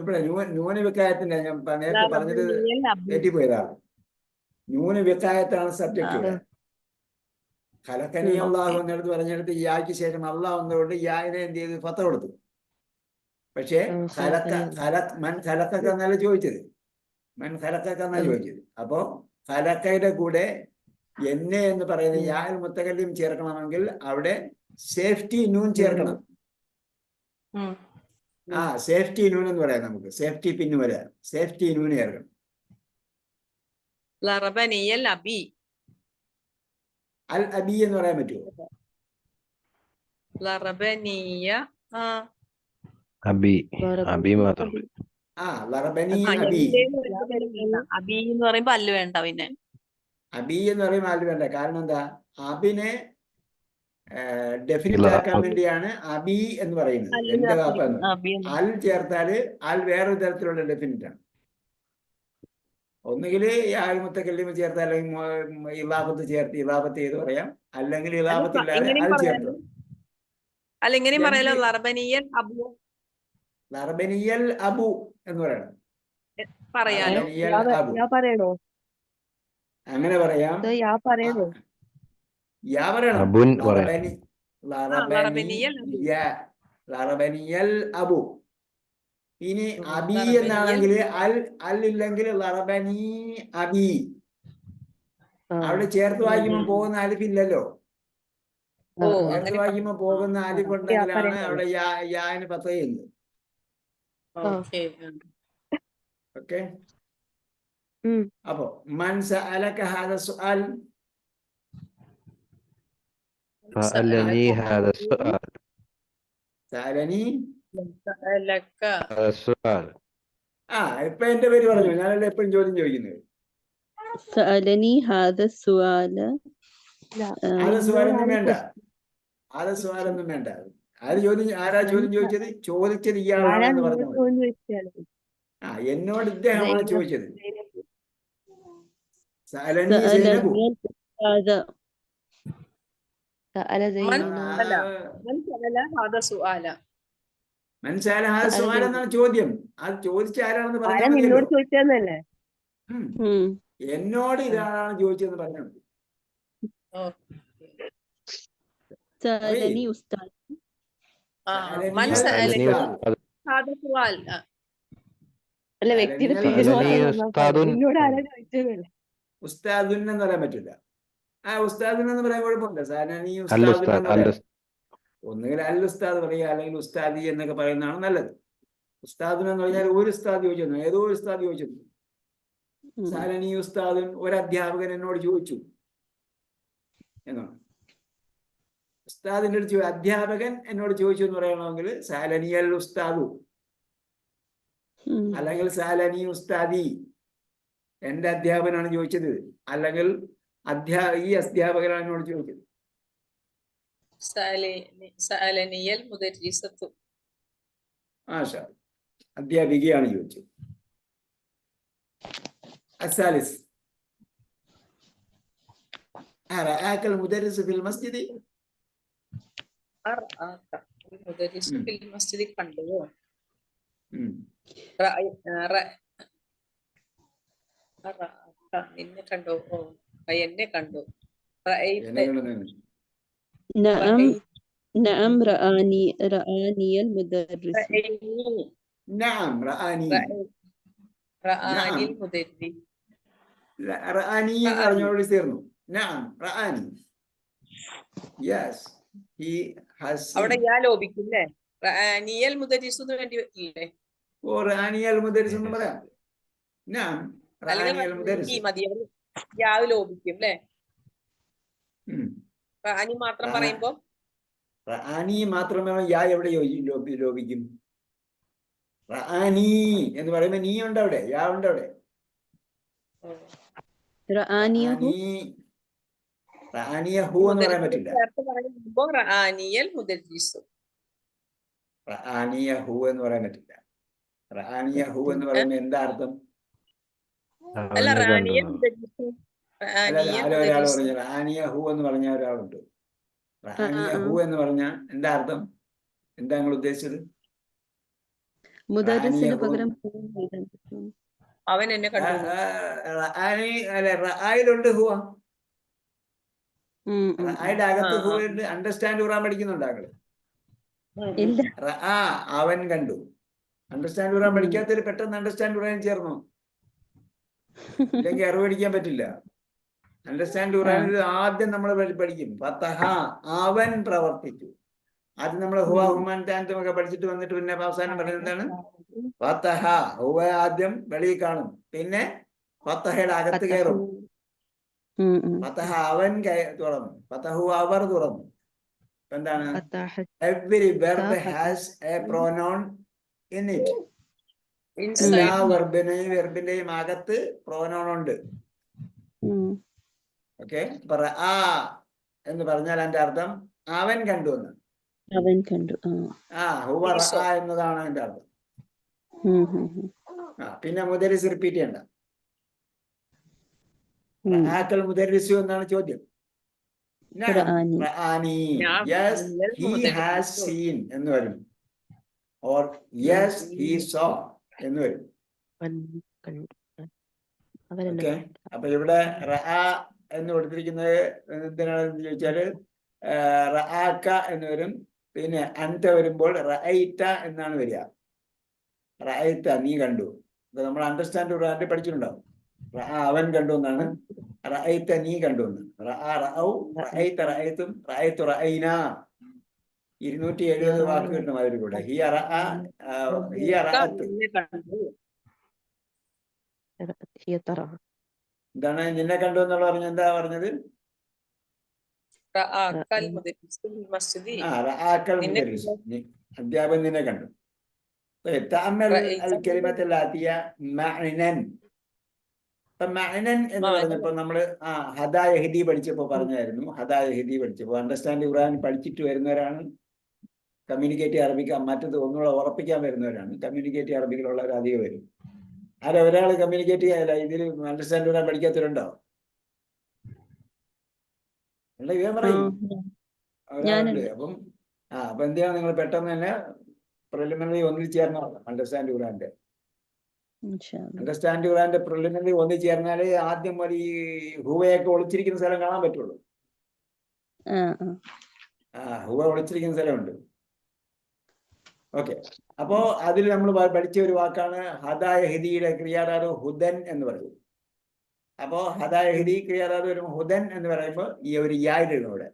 ഇവിടെ നൂന് വിക്കായത്തിന്റെ ഞാൻ നേരത്തെ പറഞ്ഞത് തെറ്റിപ്പോയതാണ്. നൂന് വിക്കായത്താണ് സബ്ജക്റ്റ്. ഖലഖനി അല്ലാഹു എന്നെടുത്ത് പറഞ്ഞെടുത്ത് യാക്ക് ശേഷം അള്ളാഹ് വന്നതുകൊണ്ട് യാനെ എന്ത് ചെയ്ത് ഫത്ത കൊടുത്തു. പക്ഷേ മൻ ഖലഖക എന്നല്ല ചോദിച്ചത്. അപ്പോ ഖലഖയുടെ കൂടെ എന്നെ എന്ന് പറയുന്ന യാൽ മുത്തകല്ലിം ചേർക്കണമെങ്കിൽ അവിടെ സേഫ്റ്റി നൂൻ ചേർക്കണം. സേഫ്റ്റി നൂൻ എന്ന് പറയാം. നമുക്ക് സേഫ്റ്റി പിന്ന് വരാം. സേഫ്റ്റി നൂൻ ചേർക്കണം. അൽ അബി എന്ന് പറയാൻ പറ്റുമോ? അബി മാത്രം. ലറബനി അബി. അബി എന്ന് പറയുമ്പോ അല്ല് വേണ്ട. പിന്നെ അബി എന്ന് പറയുമ്പോൾ അല്ല് വേണ്ട. കാരണം എന്താ? അബിനെ ഡെഫിനിറ്റ് ആക്കാൻ വേണ്ടിയാണ് അബി എന്ന് പറയുന്നത്. എന്റെ വാപ്പ എന്ന്. അൽ ചേർത്താല് അൽ വേറൊരു തരത്തിലുള്ള ഡെഫിനിറ്റ് ആണ്. ഒന്നുകിൽ യാൽ മുത്തകല്ലിം ചേർത്ത്, അല്ലെങ്കിൽ ഇലാഫത്ത് ചേർത്ത് ഇലാഫത്ത് ചെയ്ത് പറയാം. അല്ലെങ്കിൽ ഇലാഫത്ത് ഇല്ലാതെ അൽ ചേർത്ത്. ലറബനിയൽ അബു എന്ന് പറയണം. അങ്ങനെ പറയാം. യാ പറയണം. ലറബനിയൽ അബു. ലറബനിയൽ അബു. ഇനി അബി ലറബനിയൽ എന്നാണെങ്കിൽ അൽ ഇല്ലെങ്കിൽ ലറബനി അബി. അവിടെ ചേർത്ത് വായിക്കുമ്പോൾ പോകുന്ന അലിഫില്ലല്ലോ. ചേർത്ത് വായിക്കുമ്പോൾ പോകുന്ന അലിഫ് ഉണ്ടെങ്കിലാണ് അവിടെ യാന് പത്ത് ചെയ്യുന്നത്. ഓക്കെ. ഓക്കെ. അപ്പൊ മൻ സഅലക ഹാദ സുആൽ سألني هذا السؤال സഅലനി. സഅലക. هذا السؤال ഇപ്പൊ എന്റെ പേര് പറഞ്ഞു. ഞാനല്ലേ എപ്പോഴും ചോദ്യം ചോദിക്കുന്നത്. سألني هذا السؤال. ആദ്യ സുവാലൊന്നും വേണ്ട. ആദ്യ സുവാലൊന്നും വേണ്ട. ആരാ ചോദ്യം ചോദിച്ചത്? ചോദിച്ചത് ഇയാളാണെന്ന് പറഞ്ഞു. എന്നോട് ഇദ്ദേഹമാണ് ചോദിച്ചത്. സഅലനി സൈനബു. هذا മനസ്സിലായ സുവാൽ എന്നാണ് ചോദ്യം. അത് ചോദിച്ച ആരാണെന്ന് പറഞ്ഞാൽ ചോദിച്ചതല്ലേ? എന്നോട് ഇതാരാണ് ചോദിച്ചതെന്ന് പറഞ്ഞാൽ മതി. سألني أستاذ. മൻ سألني സഅലക أستاذ ഹാദ സുആൽ. അല്ല, വ്യക്തിയുടെ പേര് سألني മാത്രം أستاذ എന്നോട് ആരാ ചോദിച്ചതല്ലേ? ഉസ്താദുൻ എന്ന് പറയാൻ പറ്റില്ല. ഉസ്താദുൻ എന്ന് പറയാൻ കുഴപ്പമില്ല. സഅലനി ഉസ്താദുൻ الأستاذ എന്ന് പറയാം. ഒന്നുകിൽ അൽ ഉസ്താദ് പറയുക, അല്ലെങ്കിൽ ഉസ്താദി എന്നൊക്കെ പറയുന്നതാണ് നല്ലത്. ഉസ്താദുൻ എന്ന് പറഞ്ഞാൽ ഒരു ഉസ്താദ് ചോദിച്ചു, ഏതോ ഒരു ഉസ്താദ് ചോദിച്ചു. സഅലനി ഉസ്താദുൻ, ഒരു അധ്യാപകൻ എന്നോട് ചോദിച്ചു എന്നാണ്. ഉസ്താദിന്റെ അടുത്ത് അധ്യാപകൻ എന്നോട് ചോദിച്ചു എന്ന് പറയണമെങ്കിൽ സഅലനി അൽ ഉസ്താദു, അല്ലെങ്കിൽ സഅലനി ഉസ്താദി, എന്റെ അധ്യാപകനാണ് ചോദിച്ചത്, അല്ലെങ്കിൽ ഈ അധ്യാപകനാണ് എന്നോട് ചോദിച്ചത്. സഅലനിയൽ മുദരിസത്തു. അധ്യാപികയാണ് ചോദിച്ചത്. അസാലിസ് റഅാക്കൽ മുദരിസ് ഫിൽ മസ്ജിദ്. മുദരിസ് ഫിൽ മസ്ജിദ് കണ്ടുവോ? നിന്നെ കണ്ടോ? എന്നെ കണ്ടു. نعم نعم رآني المدرس. نعم رآني. റആനിൽ മുദരിസ്. റആനി എന്ന് പറഞ്ഞോട് ചേർന്നു. നഅം റആനി. Yes, he has. അവിടെ യാ ലോപിക്കില്ലേ? റആനിയൽ മുദരിസ് എന്ന് വേണ്ടി ഇല്ലേ? റആനിയൽ മുദരിസ് എന്ന് പറയാം. നഅം റആനിയൽ മുദരിസ്. യാ ലോപിക്കും അല്ലേ? റആനി മാത്രം പറയുമ്പോ റആനി മാത്രമേ യാ എവിടെ ലോപിക്കും? റആനി എന്ന് പറയുമ്പോ നീ ഉണ്ട് അവിടെ, യാ ഉണ്ട് അവിടെ. റആനിയഹു എന്ന് പറയാൻ പറ്റില്ല. റആനിയൽ മുദരിസ്. റആനിയഹു എന്ന് പറയാൻ പറ്റില്ല. റആനിയഹു എന്ന് പറയുമ്പോ എന്താ അർത്ഥം? അല്ല, റആനിയൽ മുദരിസ്. ഒരാൾ പറഞ്ഞു റആനിയഹു എന്ന് പറഞ്ഞ ഒരാളുണ്ട്. റആനിയഹു എന്ന് പറഞ്ഞ എന്താ അർത്ഥം? എന്താ നിങ്ങൾ ഉദ്ദേശിച്ചത്? അവൻ എന്നെ കണ്ടു. റആയിലുണ്ട് ഹുവ. റആയുടെ അകത്ത് ഹുവ ഉണ്ട്. അണ്ടർസ്റ്റാൻഡ് ഖുർആൻ പഠിക്കുന്നുണ്ടാകള്. റആ അവൻ കണ്ടു. അണ്ടർസ്റ്റാൻഡ് ഖുർആൻ പഠിക്കാത്തവര് പെട്ടെന്ന് അണ്ടർസ്റ്റാൻഡ് ഖുർആൻ ചേർന്നു, ഇല്ലെങ്കിൽ അറിവ് പഠിക്കാൻ പറ്റില്ല. അണ്ടർസ്റ്റാൻഡ് ഖുർആനിൽ ആദ്യം നമ്മൾ പഠിക്കും ഫതഹ, അവൻ പ്രവർത്തിച്ചു. അത് നമ്മൾ ഹുവ ഹുമാൻ താൻതും ഒക്കെ പഠിച്ചിട്ട് വന്നിട്ട് പിന്നെ അവസാനം പറയുന്നത് എന്താണ്? ഫതഹ. ഹുവ ആദ്യം വെളിയിൽ കാണും, പിന്നെ ഫതഹയുടെ അകത്ത് കയറും. ഫതഹ അവൻ തുറന്നു, ഫതഹു അവർ തുറന്നു. എന്താണ്? Every verb has A pronoun in it. എല്ലാ വെർബിന്റെയും അകത്ത് പ്രോനൗൺ ഉണ്ട്. ഓക്കെ. റആ എന്ന് പറഞ്ഞാൽ അതിന്റെ അർത്ഥം അവൻ കണ്ടു എന്ന്. അവൻ കണ്ടു. ഹുവ റആ എന്നതാണ് അതിന്റെ അർത്ഥം. പിന്നെ മുദരിസ് റിപ്പീറ്റ് ചെയ്യണ്ട. റആക്കൽ മുദരിസു എന്നാണ് ചോദ്യം. റആനി. യെസ്, ഹി ഹാസ് സീൻ എന്ന് വരും. ഓർ യെസ്, ഹി സോ എന്ന് വരും. ഓക്കെ. അപ്പൊ ഇവിടെ റആ എന്ന് കൊടുത്തിരിക്കുന്നത് എന്തിനാണെന്ന് ചോദിച്ചാല് റആക എന്ന് വരും. പിന്നെ അൻത വരുമ്പോൾ റഅയ്ത എന്നാണ് വരിക. റഅയ്ത നീ കണ്ടു. അപ്പൊ നമ്മൾ അണ്ടർസ്റ്റാൻഡ് ഖുർആനിൽ പഠിച്ചിട്ടുണ്ടാവും. അവൻ കണ്ടു എന്നാണ്. റഅയ്ത നീ കണ്ടു എന്ന്. റഅൗ റഅയ്ത റഅയ്തും റഅയ്തു റഅയ്ന 270 വാക്ക് കിട്ടും അതിൽ കൂടെ. ഹിയ റഅ ഹിയ റഅത്ത്. എന്താണ് നിന്നെ കണ്ടു എന്നുള്ള പറഞ്ഞ എന്താ പറഞ്ഞത്? റആക്കൽ മുദരിസ്, അധ്യാപകൻ നിന്നെ കണ്ടു. തഅമ്മൽ അൽ കലിമത്തുൽ ആതിയ മഅനൻ. മഅനൻ എന്ന് പറഞ്ഞപ്പോ നമ്മള് ഹദാ യഹ്ദി പഠിച്ചപ്പോ പറഞ്ഞായിരുന്നു. ഹദാ യഹ്ദി പഠിച്ചപ്പോ അണ്ടർസ്റ്റാൻഡ് ഖുർആൻ പഠിച്ചിട്ട് വരുന്നവരാണ് കമ്മ്യൂണിക്കേറ്റീവ് അറബിക്ക്. മറ്റത് ഒന്നുകൂടെ ഉറപ്പിക്കാൻ വരുന്നവരാണ് കമ്മ്യൂണിക്കേറ്റീവ് അറബിക്കിലുള്ളവർ അധികം വരും. ആരാ ഒരാൾ കമ്മ്യൂണിക്കേറ്റ് ചെയ്യാല്ല ഇതിൽ അണ്ടർസ്റ്റാൻഡ് ഖുർആൻ പഠിക്കാത്തവരുണ്ടോ? ഇവൻ പറയും ഒരാളുണ്ട്. അപ്പം അപ്പൊ എന്തിനാണ് നിങ്ങൾ പെട്ടെന്ന് തന്നെ പ്രിലിമിനറി ഒന്നിൽ ചേർന്നോ അണ്ടർസ്റ്റാൻഡ് ഖുർആന്റെ? അണ്ടർസ്റ്റാൻഡ് ഖുർആന്റെ പ്രിലിമിനറി ഒന്നിൽ ചേർന്നാലേ ആദ്യം ഒരു ഈ ഹുവയൊക്കെ ഒളിച്ചിരിക്കുന്ന സ്ഥലം കാണാൻ പറ്റുള്ളൂ. ഹുവ ഒളിച്ചിരിക്കുന്ന സ്ഥലമുണ്ട്. ഓക്കെ, അപ്പോ അതിൽ നമ്മൾ പഠിച്ച ഒരു വാക്കാണ് ഹദാ യഹ്ദിയുടെ ക്രിയാധാതു ഹുദൻ എന്ന് പറയും. അപ്പോ ഹദാ യഹ്ദി ക്രിയാധാതു വരുമ്പോൾ ഹുദൻ എന്ന് പറയുമ്പോൾ ഈ ഒരു യായിരുന്നു ഇവിടെ.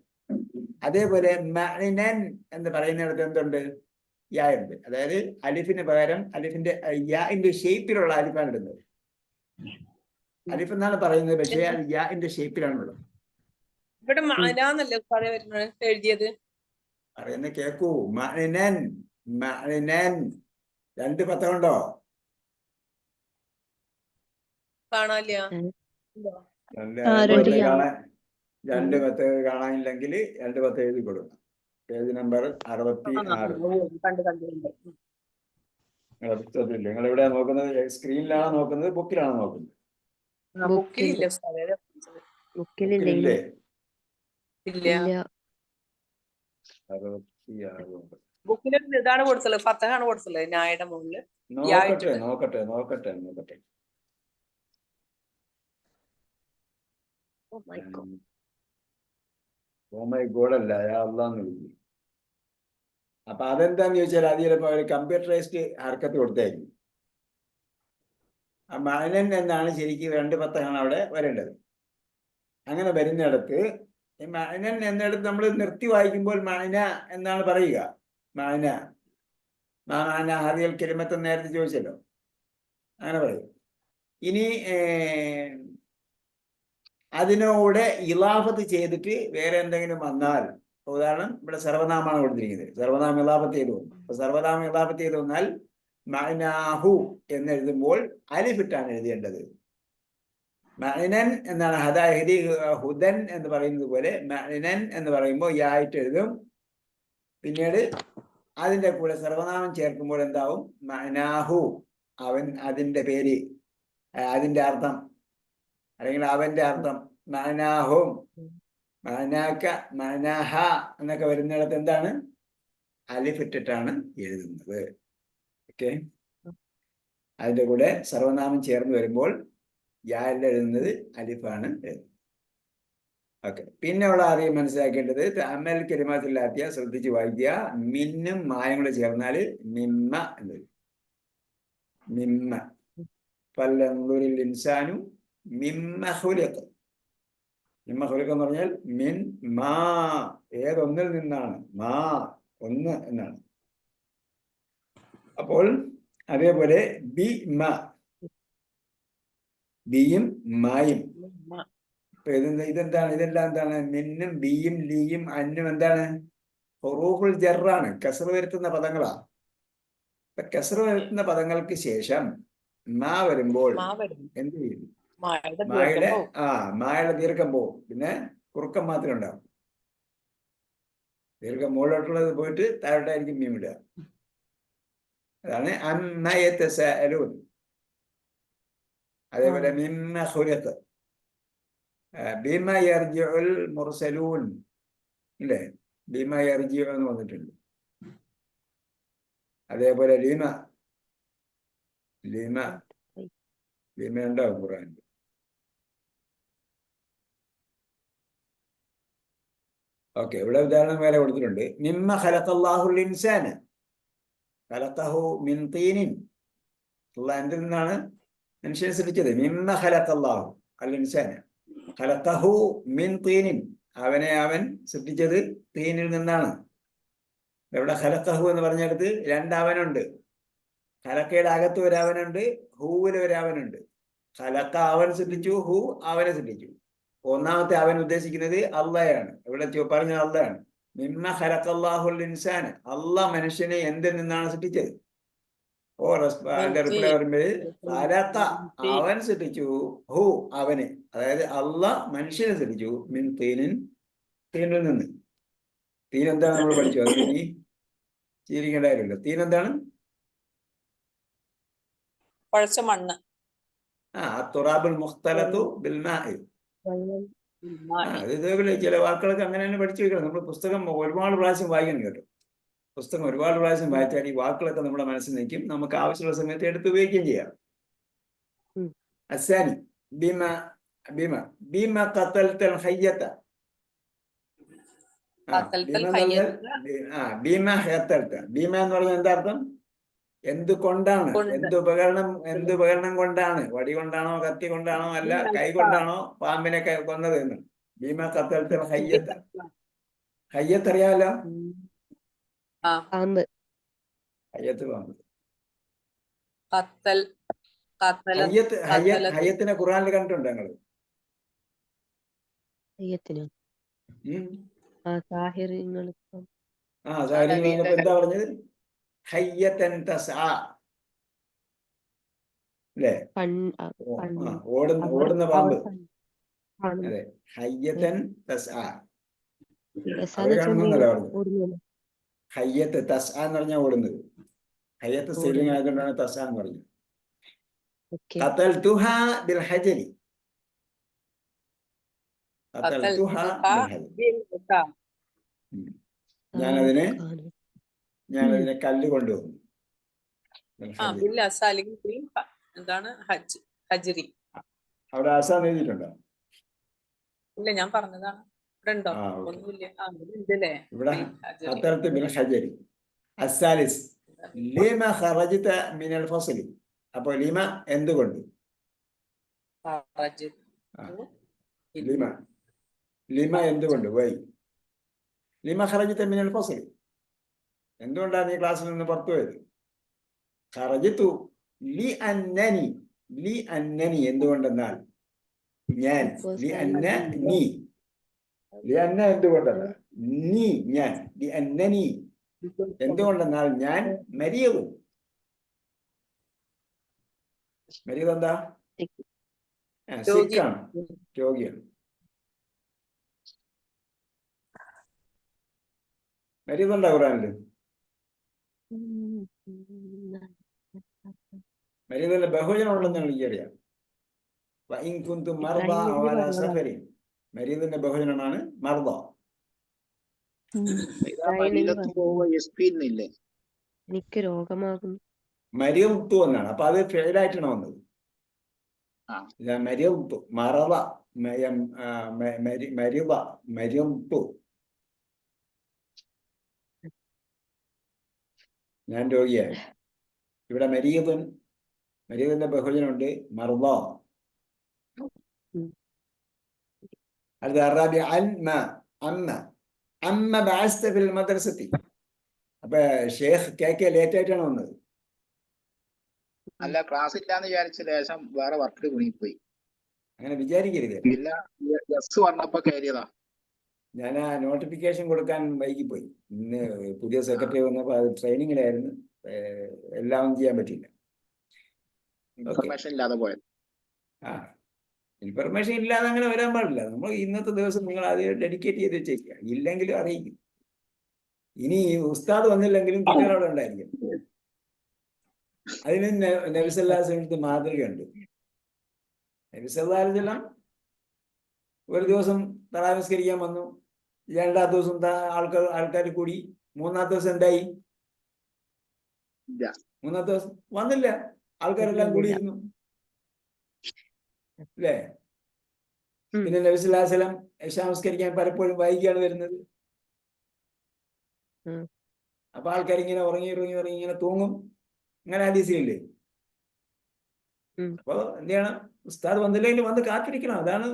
അതേപോലെ മഅനൻ എന്ന് പറയുന്നിടത്ത് എന്തുണ്ട്? യായുണ്ട്. അതായത് അലിഫിന് പകരം അലിഫിന്റെ യാന്റെ ഷേപ്പിലുള്ള അലിഫാണ് ഇടുന്നത്. അലിഫ് എന്നാണ് പറയുന്നത്, പക്ഷേ അത് യാന്റെ ഷേപ്പിലാണുള്ളത്. ഇവിടെ എഴുതിയത് പറയുന്നത് കേക്കൂ. മഅനൻ മഅനൻ 2 പത്തമുണ്ടോ? കാണാനില്ല. 2 പത്ത് കാണാനില്ലെങ്കിൽ 2 പത്ത് എഴുതി കൊടുക്കണം. Page number 66. നിങ്ങൾ എവിടെയാ നോക്കുന്നത്? സ്ക്രീനിലാണോ നോക്കുന്നത്? ബുക്കിലാണോ നോക്കുന്നത്? ബുക്കിലില്ലേ? 66. ബുക്കില് ഇതാണ് കൊടുത്തുള്ളത്, ഫത്തഹാണ് കൊടുത്തുള്ളത് നായയുടെ മുകളില്. നോക്കട്ടെ. ഓ മൈ ഗോഡ് അല്ല, യാ അല്ലാഹ്. അപ്പൊ അതെന്താന്ന് ചോദിച്ചാൽ അത് ചിലപ്പോ ഒരു കമ്പ്യൂട്ടറൈസ്ഡ് ഹർക്കത്ത് കൊടുത്തായിരിക്കും. മഅനൻ എന്നാണ് ശരിക്കും 2 പത്തമാണ് അവിടെ വരേണ്ടത്. അങ്ങനെ വരുന്നിടത്ത് മഅനൻ എന്നിടത്ത് നമ്മൾ നിർത്തി വായിക്കുമ്പോൾ മഅന എന്നാണ് പറയുക. മഅന ഹദിയൽ കലിമത്ത് നേരത്തെ ചോദിച്ചല്ലോ, അങ്ങനെ പറയും. ഇനി അതിനോട് ഇലാഫത്ത് ചെയ്തിട്ട് വേറെ എന്തെങ്കിലും വന്നാൽ, ഉദാഹരണം ഇവിടെ സർവനാമാണ് കൊടുത്തിരിക്കുന്നത്, സർവനാമം ഇലാഫത്ത് ചെയ്തു. അപ്പൊ സർവനാമം ഇലാഫത്ത് ചെയ്തു വന്നാൽ മഅനാഹു എന്നെഴുതുമ്പോൾ അലിഫിട്ടാണ് എഴുതേണ്ടത്. മഅനൻ എന്നാണ് ഹദാ യഹ്ദി ഹുദൻ എന്ന് പറയുന്നത് പോലെ മഅനൻ എന്ന് പറയുമ്പോൾ യായിട്ട് എഴുതും. പിന്നീട് അതിന്റെ കൂടെ സർവനാമം ചേർക്കുമ്പോൾ എന്താവും? മഅനാഹു, അവൻ, അതിന്റെ പേര്, അതിന്റെ അർത്ഥം, അല്ലെങ്കിൽ അവന്റെ അർത്ഥം. മഅനാഹും മഅനാക മഅനാഹ എന്നൊക്കെ വരുന്നിടത്ത് എന്താണ്? അലിഫിട്ടിട്ടാണ് എഴുതുന്നത്. ഓക്കെ, അതിന്റെ കൂടെ സർവനാമം ചേർന്ന് വരുമ്പോൾ യാൽ എഴുതുന്നത് അലിഫാണ് എഴുതുന്നത്. ഓക്കെ, പിന്നെ ഉള്ള ആദ്യം മനസ്സിലാക്കേണ്ടത് തഅമ്മൽ കലിമാത്തുൽ ആതിയ ശ്രദ്ധിച്ച് വായിക്കുക. മിന്നും മായും കൂടെ ചേർന്നാല് മിമ്മ എന്ന് വരും. മിമ്മ. ഫൽയൻദുറിൽ ഇൻസാനു മിമ്മ ഖുലിഖ. മിമ്മ ഖുലിഖ എന്ന് പറഞ്ഞാൽ മിൻ മാ, ഏതൊന്നിൽ നിന്നാണ്? മാ, ഒന്ന് എന്നാണ്. അപ്പോൾ അതേപോലെ ബി മ, ബിയും മായും. ഇതെന്താണ്? ഇതെല്ലാം എന്താണ്? മിന്നും ബിയും ലീയും അന്നും എന്താണ്? ഹുറൂഫുൽ ജറാണ്, കസ്റ് വരുത്തുന്ന പദങ്ങളാ. കസ്റ് വരുത്തുന്ന പദങ്ങൾക്ക് ശേഷം മാ വരുമ്പോൾ എന്ത് ചെയ്യും? മായുടെ ദീർഘം പോവും, പിന്നെ കുറുക്കം മാത്രമേ ഉണ്ടാവും. ദീർഘം മുകളിലോട്ടുള്ളത് പോയിട്ട് താഴോട്ടായിരിക്കും മീം ഇടുക. അതാണ് അമ്മ യതസാഅലൂൻ. അതേപോലെ മിമ്മ ഖുലിഖ, ബിമ യർജിഉൽ മുർസലൂൻ ഇല്ലേ? ബിമ യർജിഉ എന്ന് വന്നിട്ടുണ്ട്. അതേപോലെ ലിമ ഉണ്ടാവും ഖുർആനിൽ. ഓക്കെ, ഇവിടെ ഉദാഹരണം വേറെ കൊടുത്തിട്ടുണ്ട്. മിമ്മ ഖലഖല്ലാഹുൽ ഇൻസാന ഖലഖഹു മിൻ തീനിൻ. അള്ളാഹ് എന്തിൽ നിന്നാണ് മനുഷ്യനെ സൃഷ്ടിച്ചത്? മിമ്മ ഖലഖല്ലാഹു അൽ ഇൻസാന ഖലഖഹു മിൻ തീനിൻ. അവനെ അവൻ സൃഷ്ടിച്ചത് തീനിൽ നിന്നാണ്. ഇവിടെ ഖലഖഹു എന്ന് പറഞ്ഞെടുത്ത് രണ്ടവനുണ്ട്. ഖലഖയുടെ അകത്ത് ഒരവനുണ്ട്, ഹൂവിൽ ഒരവനുണ്ട്. ഖലഖ അവൻ സൃഷ്ടിച്ചു, ഹു അവനെ സൃഷ്ടിച്ചു. ഒന്നാമത്തെ അവൻ ഉദ്ദേശിക്കുന്നത് അള്ളയാണ്. ഇവിടെ പറഞ്ഞ അള്ളയാണ്. മിമ്മ ഖലഖല്ലാഹുൽ ഇൻസാന, അള്ളാഹ് മനുഷ്യനെ എന്തിൽ നിന്നാണ് സൃഷ്ടിച്ചത്? അതിന്റെ റിപ്ലൈ പറയുമ്പോൾ ഖലഖ അവൻ സൃഷ്ടിച്ചു, ഹു അവനെ, അതായത് അള്ളാഹ് മനുഷ്യനെ സൃഷ്ടിച്ചു മിൻ തീനിൻ തീനിൽ നിന്ന്. തീൻ എന്താണ് നമ്മൾ പഠിച്ചു, അത് ഇനി ചിരിക്കേണ്ട കാര്യമില്ല. തീൻ എന്താണ്? കുഴച്ച മണ്ണ്. തുറാബുൽ മുഖ്തലത്തു ബിൽ മാഇ. ഇതേപോലെ ചില വാക്കുകളൊക്കെ അങ്ങനെ തന്നെ പഠിച്ചു വെക്കണം. നമ്മൾ പുസ്തകം ഒരുപാട് പ്രാവശ്യം വായിക്കണം കേട്ടോ. പുസ്തകം ഒരുപാട് പ്രാവശ്യം വായിച്ചാൽ ഈ വാക്കുകളൊക്കെ നമ്മുടെ മനസ്സിൽ നിൽക്കും. നമുക്ക് ആവശ്യമുള്ള സമയത്ത് എടുത്ത് ഉപയോഗിക്കുകയും ചെയ്യാം. അസാനി ബിമ ബിമ ബിമ ഖതൽതൽ ഹയ്യത. ബിമ ഖതൽത. ബിമ എന്ന് പറഞ്ഞാൽ എന്താ അർത്ഥം? എന്തുകൊണ്ടാണ്, എന്തുപകരണം കൊണ്ടാണ്? വടി കൊണ്ടാണോ, കത്തി കൊണ്ടാണോ, അല്ല കൈ കൊണ്ടാണോ പാമ്പിനെ കൊന്നത് എന്ന്. ബിമ ഖതൽതൽ ഹയ്യത. ഹയ്യത്ത് അറിയാമല്ലോ? പാമ്പ്. ഹയ്യത്ത് പാമ്പ്. ഖത്തൽ ഹയ്യത്തിനെ ഖുർആനിൽ കണ്ടിട്ടുണ്ടോ നിങ്ങൾ? ഹയ്യത്തിനോ? സാഹിറിങ്ങൾ എന്താ പറഞ്ഞത്? ഹയ്യത്തൻ തസ്ആ അല്ലേ? ഓടുന്ന പാമ്പ്. അതെ, ഹയ്യത്തൻ തസ്ആ. അവരാണെന്നല്ല പറഞ്ഞത്. ഹയ്യത്ത് തസ്ആ എന്ന് പറഞ്ഞാൽ ഓടുന്നത്. ഹയ്യത്ത് സ്ത്രീലിംഗം ആയതുകൊണ്ടാണ് തസ്ആ എന്ന് പറഞ്ഞത്. ഖതൽതുഹാ ബിൽ ഹജരി. ഞാനതിനെ കല്ല് കൊണ്ടുവന്നു. എന്താണ് ഹജ്രി? അവിടെ ആസാൻ എഴുതിയിട്ടുണ്ടോ? ഇല്ല, ഞാൻ പറഞ്ഞതാണ്. ഇവിടെ ഖതൽതു ബിൽ ഹജരി. അസ്സാലിസ് ലിമ ഖറജ്ത മിനൽ ഫസ്ലി. അപ്പോൾ ലിമ എന്തുകൊണ്ട്? ലിമ എന്തുകൊണ്ട്? വൈ ലിമ ഖറജ്ത മിനൽ ഫസ്ലി. എന്തുകൊണ്ടാണ് നീ ക്ലാസ്സിൽ നിന്ന് പുറത്തു പോയത്? ഖറജ്തു ലി അന്നനി. ലി അന്നനി എന്തുകൊണ്ടെന്നാൽ ഞാൻ. ലി അന്ന നീ. ലി അന്ന എന്തുകൊണ്ടല്ല, നീ ഞാൻ. ലി അന്നനി എന്തുകൊണ്ടെന്നാൽ ഞാൻ മരിയവും. മരിയത് എന്താ? സിക്കാണ്, രോഗിയാണ്. മരിയതുണ്ടോ ഖുർആനില്? മരിയതിന്റെ ബഹുവചനം ഉണ്ടെന്ന് എനിക്കറിയാം. മരിയതിന്റെ ബഹുവചനമാണ് മർദ. എനിക്ക് രോഗമാകുന്നു. മരിയത്തു എന്നാണ്. അപ്പൊ അത് ഫെയിലായിട്ടാണ് വന്നത്. മരിയത്തു മറവ മരിവ മരിയത്തു. ഞാൻ രോഗിയായി. ഇവിടെ മരിയതിന്റെ ബഹുവചനമുണ്ട് മർദ. അടുത്ത അറാബി അൽമ അമ്മ അമ്മ ബഅസ്ത ഫിൽ മദ്രസത്തി. അപ്പൊ ഷേഖ് കെ ലേറ്റ് ആയിട്ടാണ് വന്നത്. അല്ല, ക്ലാസ് ഇല്ലാന്ന് വിചാരിച്ച ലേശം വേറെ വർക്ക് കുണിപ്പോയി. അങ്ങനെ വിചാരിക്കരുത്. പിന്നെ ജസ്റ്റ് വന്നപ്പോ കയറിയതാ. ഞാൻ ആ നോട്ടിഫിക്കേഷൻ കൊടുക്കാൻ വൈകിപ്പോയി. ഇന്ന് പുതിയ സെക്രട്ടറി വന്നപ്പോ അത് ട്രെയിനിങ്ങിലായിരുന്നു. എല്ലാം ചെയ്യാൻ പറ്റില്ല. ഇൻഫർമേഷൻ ഇല്ലാതെ പോയത്. ഇൻഫർമേഷൻ ഇല്ലാതെ അങ്ങനെ വരാൻ പാടില്ല. നമ്മൾ ഇന്നത്തെ ദിവസം നിങ്ങൾ അത് ഡെഡിക്കേറ്റ് ചെയ്ത് വെച്ചേക്കുക. ഇല്ലെങ്കിലും അറിയിക്കും. ഇനി ഉസ്താദ് വന്നില്ലെങ്കിലും കുട്ടികളവിടെ ഉണ്ടായിരിക്കും. അതിന് നബി സല്ലല്ലാഹു അലൈഹി വസല്ലം മാതൃകയുണ്ട്. നബി സല്ലല്ലാഹു അലൈഹി വസല്ലം ഒരു ദിവസം തറാവീഹ് നിസ്കരിക്കാൻ വന്നു. രണ്ടാമത്തെ ദിവസം ആൾക്കാർ കൂടി. മൂന്നാമത്തെ ദിവസം എന്തായി? മൂന്നാമത്തെ ദിവസം വന്നില്ല. ആൾക്കാരെല്ലാം കൂടിയിരുന്നു അല്ലേ? പിന്നെ നബി സല്ലല്ലാഹു അലൈഹി വസല്ലം ഇശാ നിസ്കരിക്കാൻ പലപ്പോഴും വൈകിയാണ് വരുന്നത്. ഉം. അപ്പൊ ആൾക്കാർ ഇങ്ങനെ ഉറങ്ങി ഇങ്ങനെ തൂങ്ങും. അങ്ങനെ ഹദീസിലില്ലേ? ഉം. അപ്പൊ എന്ത് ചെയ്യണം? ഉസ്താദ് വന്നില്ലെങ്കിൽ വന്ന് കാത്തിരിക്കണം. അതാണ്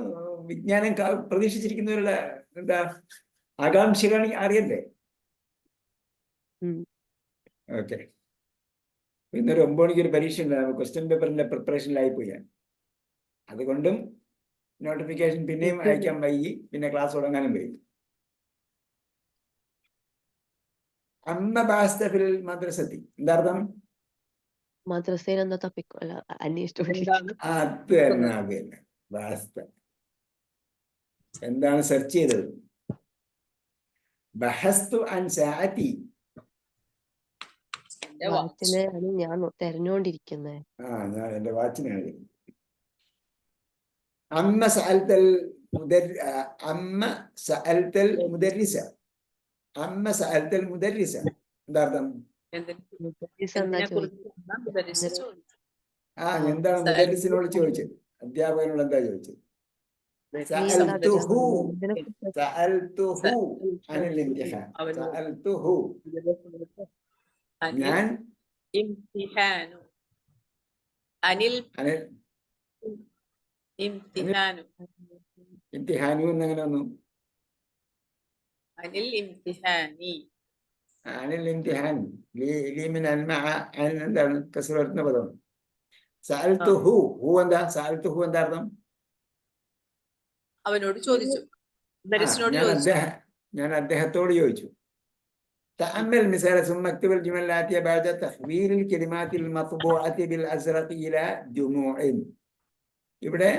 വിജ്ഞാനം പ്രതീക്ഷിച്ചിരിക്കുന്നവരുടെ എന്താ ആകാംക്ഷകൾ അറിയണ്ടേ? ഉം. ഓക്കെ. ഇന്നൊരു 9 മണിക്ക് ഒരു പരീക്ഷ ഉണ്ടായിരുന്നു. ക്വസ്റ്റ്യൻ പേപ്പറിന്റെ പ്രിപ്പറേഷനിലായി പോയി ഞാൻ. അതുകൊണ്ടും നോട്ടിഫിക്കേഷൻ പിന്നെയും അയക്കാൻ വൈകി. പിന്നെ ക്ലാസ് തുടങ്ങാനും വൈകി. അമ്മ ബാസ്തഫിൽ മദ്രസത്തി എന്താർത്ഥം? മദ്രസയിൽ എന്താ തപ്പിക്കോ അല്ല അന്വേഷിച്ചു എന്താണ് അത് തന്നെ ബാസ്ത. എന്താണ് സെർച്ച് ചെയ്തത്? ബഹസ്തു അൻ സഅതി. എന്റെ വാച്ച്. വാച്ചിനെയാണ് ഞാൻ തെരഞ്ഞോണ്ടിരിക്കുന്നത്. ഞാൻ എന്റെ വാച്ചിനാണ്. അമ്മ സഅൽതൽ അമ്മ സഅൽതൽ മുദർരിസ. അമ്മ സഅൽതൽ മുദർരിസ എന്താർത്ഥം? എന്തിനെ കുറിച്ചാണ് മുദരിസ് ചോദിച്ചത്? എന്താണ് മുദർരിസിനോട് ചോദിച്ചത്? അധ്യാപകനോട് എന്താ ചോദിച്ചത്? സഅൽതുഹു അനിൽ ഇംതിഹാൻ. സഅൽതുഹു ഞാൻ ഇംതിഹാനു അനിൽ അനിൽ ഇംതിഹാനു ഇംതിഹാനു എന്നങ്ങനെ വന്നു? അനിൽ ഇംതിഹാനി അനിൽ ഇംതിഹാൻ ലീമിൻ അൽമഅ അനിൽ എന്താണ്? കസ്റ വരുന്ന പദമാണ്. സഅൽതുഹു ഹു എന്താ? സഅൽതുഹു എന്താ അർത്ഥം? അവനോട് ചോദിച്ചു. മുദരിസിനോട് ചോദിച്ചു. ഞാൻ അദ്ദേഹത്തോട് ചോദിച്ചു. തഅമ്മൽ മിസാല സുമ്മ അക്തുബൽ ജുമൽ ആതിയ ബഅദ തഹ്വീൽ കലിമാത്തിൽ മത്ബൂഅത്തി ബിൽ അസ്റഖി ഇലാ ജുമൂഇൻ. ഇവിടെ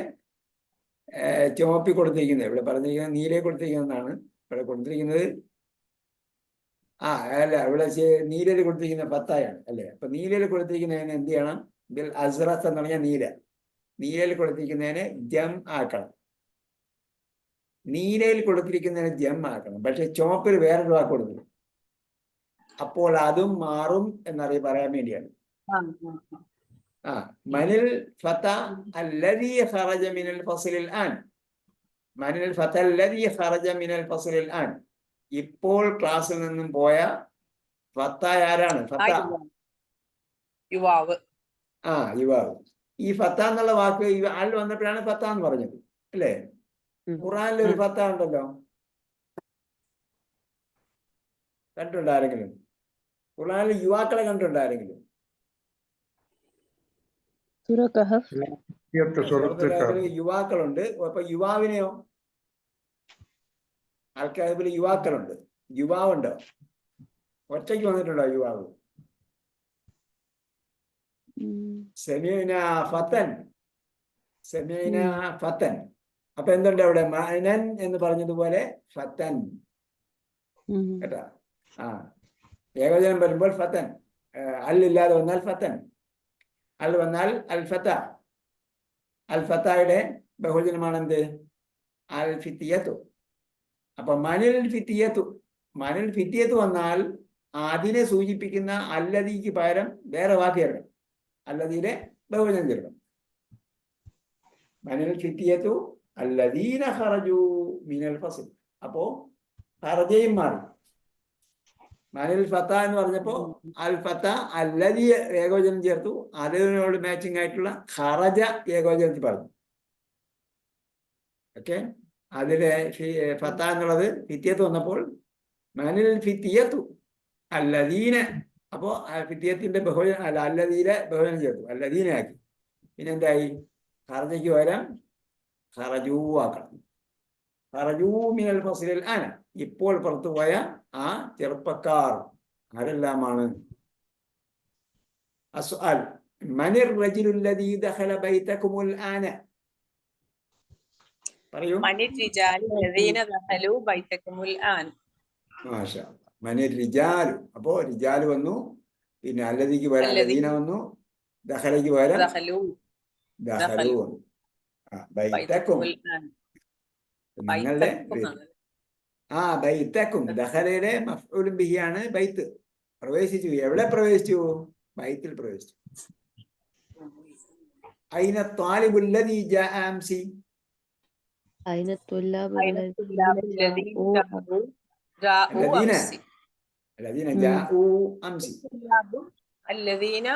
ചുവപ്പി കൊടുത്തിരിക്കുന്നത്, ഇവിടെ പറഞ്ഞിരിക്കുന്നത് നീലയെ കൊടുത്തിരിക്കുന്നതാണ്. ഇവിടെ കൊടുത്തിരിക്കുന്നത് അല്ല, ഇവിടെ നീലയിൽ കൊടുത്തിരിക്കുന്ന ഫത്തായാണ് അല്ലേ? അപ്പൊ നീലയിൽ കൊടുത്തിരിക്കുന്നതിന് എന്ത് ചെയ്യണം? ബിൽ അസ്റഖ് എന്ന് പറഞ്ഞാൽ നീല. നീലയിൽ കൊടുത്തിരിക്കുന്നതിന് ജം ആക്കണം. നീലയിൽ കൊടുത്തിരിക്കുന്നതിന് ജം ആക്കണം. പക്ഷെ ചുവപ്പിൽ വേറൊരു വാക്ക് കൊടുക്കുന്നു. അപ്പോൾ അതും മാറും എന്നറിയ പറയാൻ വേണ്ടിയാണ്. മനിൽ ഫത അല്ലദീ ഖറജ മിനൽ ഫസ്ലിൽ ആൻ. മനിൽ ഫത അല്ലദീ ഖറജ മിനൽ ഫസ്ലിൽ ആൻ. ഇപ്പോൾ ക്ലാസ്സിൽ നിന്നും പോയ ഫത്ത ആരാണ്? ഫത്ത യുവാവ്. യുവാവ്. ഈ ഫത്ത എന്നുള്ള വാക്ക് ആൾ വന്നപ്പോഴാണ് ഫത്ത എന്ന് പറഞ്ഞത് അല്ലേ? ഖുറാനിൽ ഒരു ഫത്ത ഉണ്ടല്ലോ, കണ്ടുണ്ടോ ആരെങ്കിലും? ഖുറാനിൽ യുവാക്കളെ കണ്ടുണ്ടോ ആരെങ്കിലും? യുവാക്കളുണ്ട്. അപ്പൊ യുവാവിനെയോ? ആൾക്കാർ യുവാക്കളുണ്ട്. യുവാവുണ്ടോ? ഒറ്റയ്ക്ക് വന്നിട്ടുണ്ടോ യുവാവ്? സെമീന ഫത്തൻ. സെമീന ഫത്തൻ. അപ്പൊ എന്തുണ്ട് അവിടെ? മഅനൻ എന്ന് പറഞ്ഞതുപോലെ ഫത്തൻ കേട്ടാ. ഏകവചനം വരുമ്പോൾ ഫത്തൻ. അല്ലില്ലാതെ വന്നാൽ ഫത്തൻ. അൽ വന്നാൽ അൽ ഫത്ത. അൽ ഫത്തയുടെ ബഹുവചനമാണ് എന്ത്? അൽ ഫിത്തിയത്തു. അപ്പൊ മനിൽ ഫിത്തിയത്തു. മനിൽ ഫിത്തിയത്ത് വന്നാൽ അതിനെ സൂചിപ്പിക്കുന്ന അല്ലദീക്ക് പകരം വേറെ വാക്ക് ചേർക്കണം. അല്ലദീനെ ബഹുവചനം ചേർക്കണം. മനിൽ ഫിത്തിയത്തു അല്ലദീന ഖറജു മിനൽ ഫസ്ൽ. അപ്പോ ഖറജയും മാറി. മനിൽ ഫത്ത എന്ന് പറഞ്ഞപ്പോ അൽ ഫത്ത അല്ലദീ ഏകവചനം ചേർത്തു. അതിനോട് മാച്ചിങ് ആയിട്ടുള്ള ഖറജ ഏകവചനത്തിൽ പറഞ്ഞു. ഓക്കെ. അതിലെ ഫത്ത എന്നുള്ളത് ഫിത്തിയത്ത് വന്നപ്പോൾ മനിൽ ഫിത്തിയത്തു അല്ലദീന. അപ്പോ ഫിത്തിയത്തിന്റെ ബഹുവചനം അല്ല, അല്ലദീനെ ബഹുവചനം ചേർത്തു, അല്ലദീനെ ആക്കി. പിന്നെ എന്തായി? ഖറജയ്ക്ക് പകരം ഖറജൂ ആക്കണം. ഖറജൂ മിനൽ ഫസ്ലിൽ ആന. ഇപ്പോൾ പുറത്തുപോയ ആ ചെറുപ്പക്കാർ ആരെല്ലാമാണ്? അസ്അൽ മനിർ റജുലുൽ ലദീ ദഖല ബൈതകുമുൽ ആന. പറയൂ. മനിർ റിജാലു ലദീന ദഖലു ബൈതകുമുൽ ആൻ. മാഷാ അല്ലാഹ്. മനിർ റിജാലു. അപ്പോ റിജാലു വന്നു. പിന്നെ അല്ലദീക്ക് പകരം അല്ലദീന വന്നു. ദഖലയ്ക്ക് പകരം ദഖലു വന്നു. ബൈതകും നിങ്ങളുടെ ബൈതക്കും. ദഖലയുടെ മഫ്ഊലുൻ ബിഹിയാണ് ബൈത്ത്. പ്രവേശിച്ചു. എവിടെ പ്രവേശിച്ചു? ബൈത്തിൽ പ്രവേശിച്ചു. അയിന ത്വാലിബുൽ ലദീ ജാഅ അംസി. അയിന തുല്ലാബു അല്ലദീന അല്ലദീന ജാഊ അംസി. الذين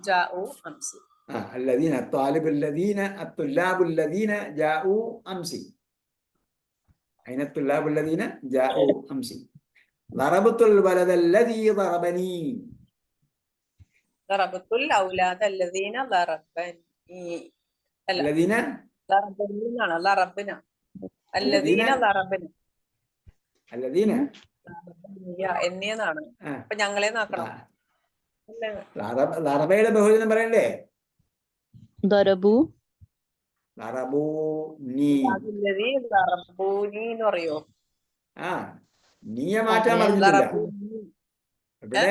جاءوا أمس. الذين الطالب الذين الطلاب الذين جاءوا أمس. أين الطلاب الذين جاءوا أمس؟ ضربت الولد الذي ضربني. ضربت الأولاد الذين ضربني. الذين ضربنا الذين ضربنا الذين എന്നെയാണ്. അപ്പൊ ഞങ്ങളെ നോക്കണം. ضربയുടെ ബഹുവചനം പറയണ്ടേ? ضربوا ضربوني. ضربوني എന്ന് പറയോ? നീയെ മാറ്റാൻ പറഞ്ഞിട്ടില്ല. ഇവിടെ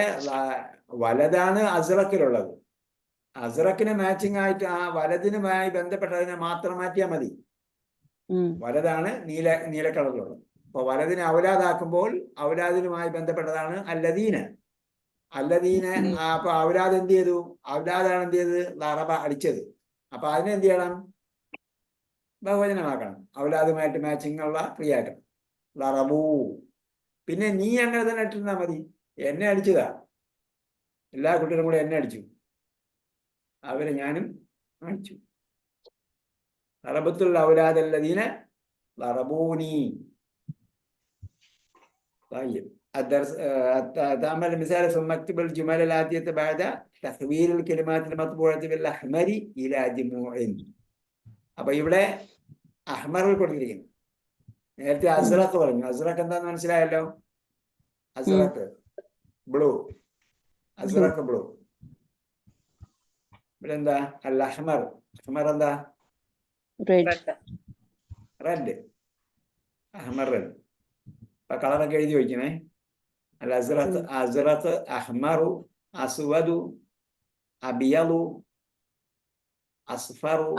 വലതാണ് അസ്റക്കിലുള്ളത്. അസ്റക്കിന് മാച്ചിങ് ആയിട്ട് ആ വലതിനുമായി ബന്ധപ്പെട്ടതിനെ മാത്രം മാറ്റിയാൽ മതി. വലതാണ് നീല കളറിലുള്ളത്. അപ്പൊ വലതിനെ ഔലാദാക്കുമ്പോൾ ഔലാദിനുമായി ബന്ധപ്പെട്ടതാണ് അല്ലദീന. അല്ലദീന. അപ്പൊ ഔലാദ് എന്ത് ചെയ്തു? ഔലാദാണ് എന്ത് ചെയ്തത്? ലറബ അടിച്ചത്. അപ്പൊ അതിനെ എന്ത് ചെയ്യണം? ബഹുവചനമാക്കണം. ഔലാദുമായിട്ട് മാച്ചിങ് ഉള്ള ക്രിയാക്കണം. ലറബൂ. പിന്നെ നീ അങ്ങനെ തന്നെ ഇട്ടിരുന്നാ മതി. എന്നെ അടിച്ചതാ. എല്ലാ കുട്ടികളും കൂടെ എന്നെ അടിച്ചു. അവരെ ഞാനും അടിച്ചു. ലറബത്തുൽ ഔലാദ് അല്ലദീന ലറബൂനി. طيب الدرس تعمل المثال ثم اكتب الجمل الآتية بعد تحويل الكلمات المطبوعة بالأحمر إلى جموع. അപ്പൊ ഇവിടെ അഹ്മറിൽ കൊടുത്തിരിക്കുന്നു. നേരത്തെ അസ്റഖ് പറഞ്ഞു. അസ്റഖ് എന്താന്ന് മനസ്സിലായല്ലോ? അസ്റഖ് ബ്ലൂ. അസ്റഖ് ബ്ലൂ. ഇവിടെ എന്താ? അൽ അഹ്മർ. അഹ്മർ എന്താ? റെഡ്. അഹ്മർ റെഡ്. അപ്പൊ കളറൊക്കെ എഴുതി വയ്ക്കണേ. അൽ അസ്റഖ് അസ്റഖ് അഹ്മറു അസ്വദു അബിയലു അസ്ഫറു.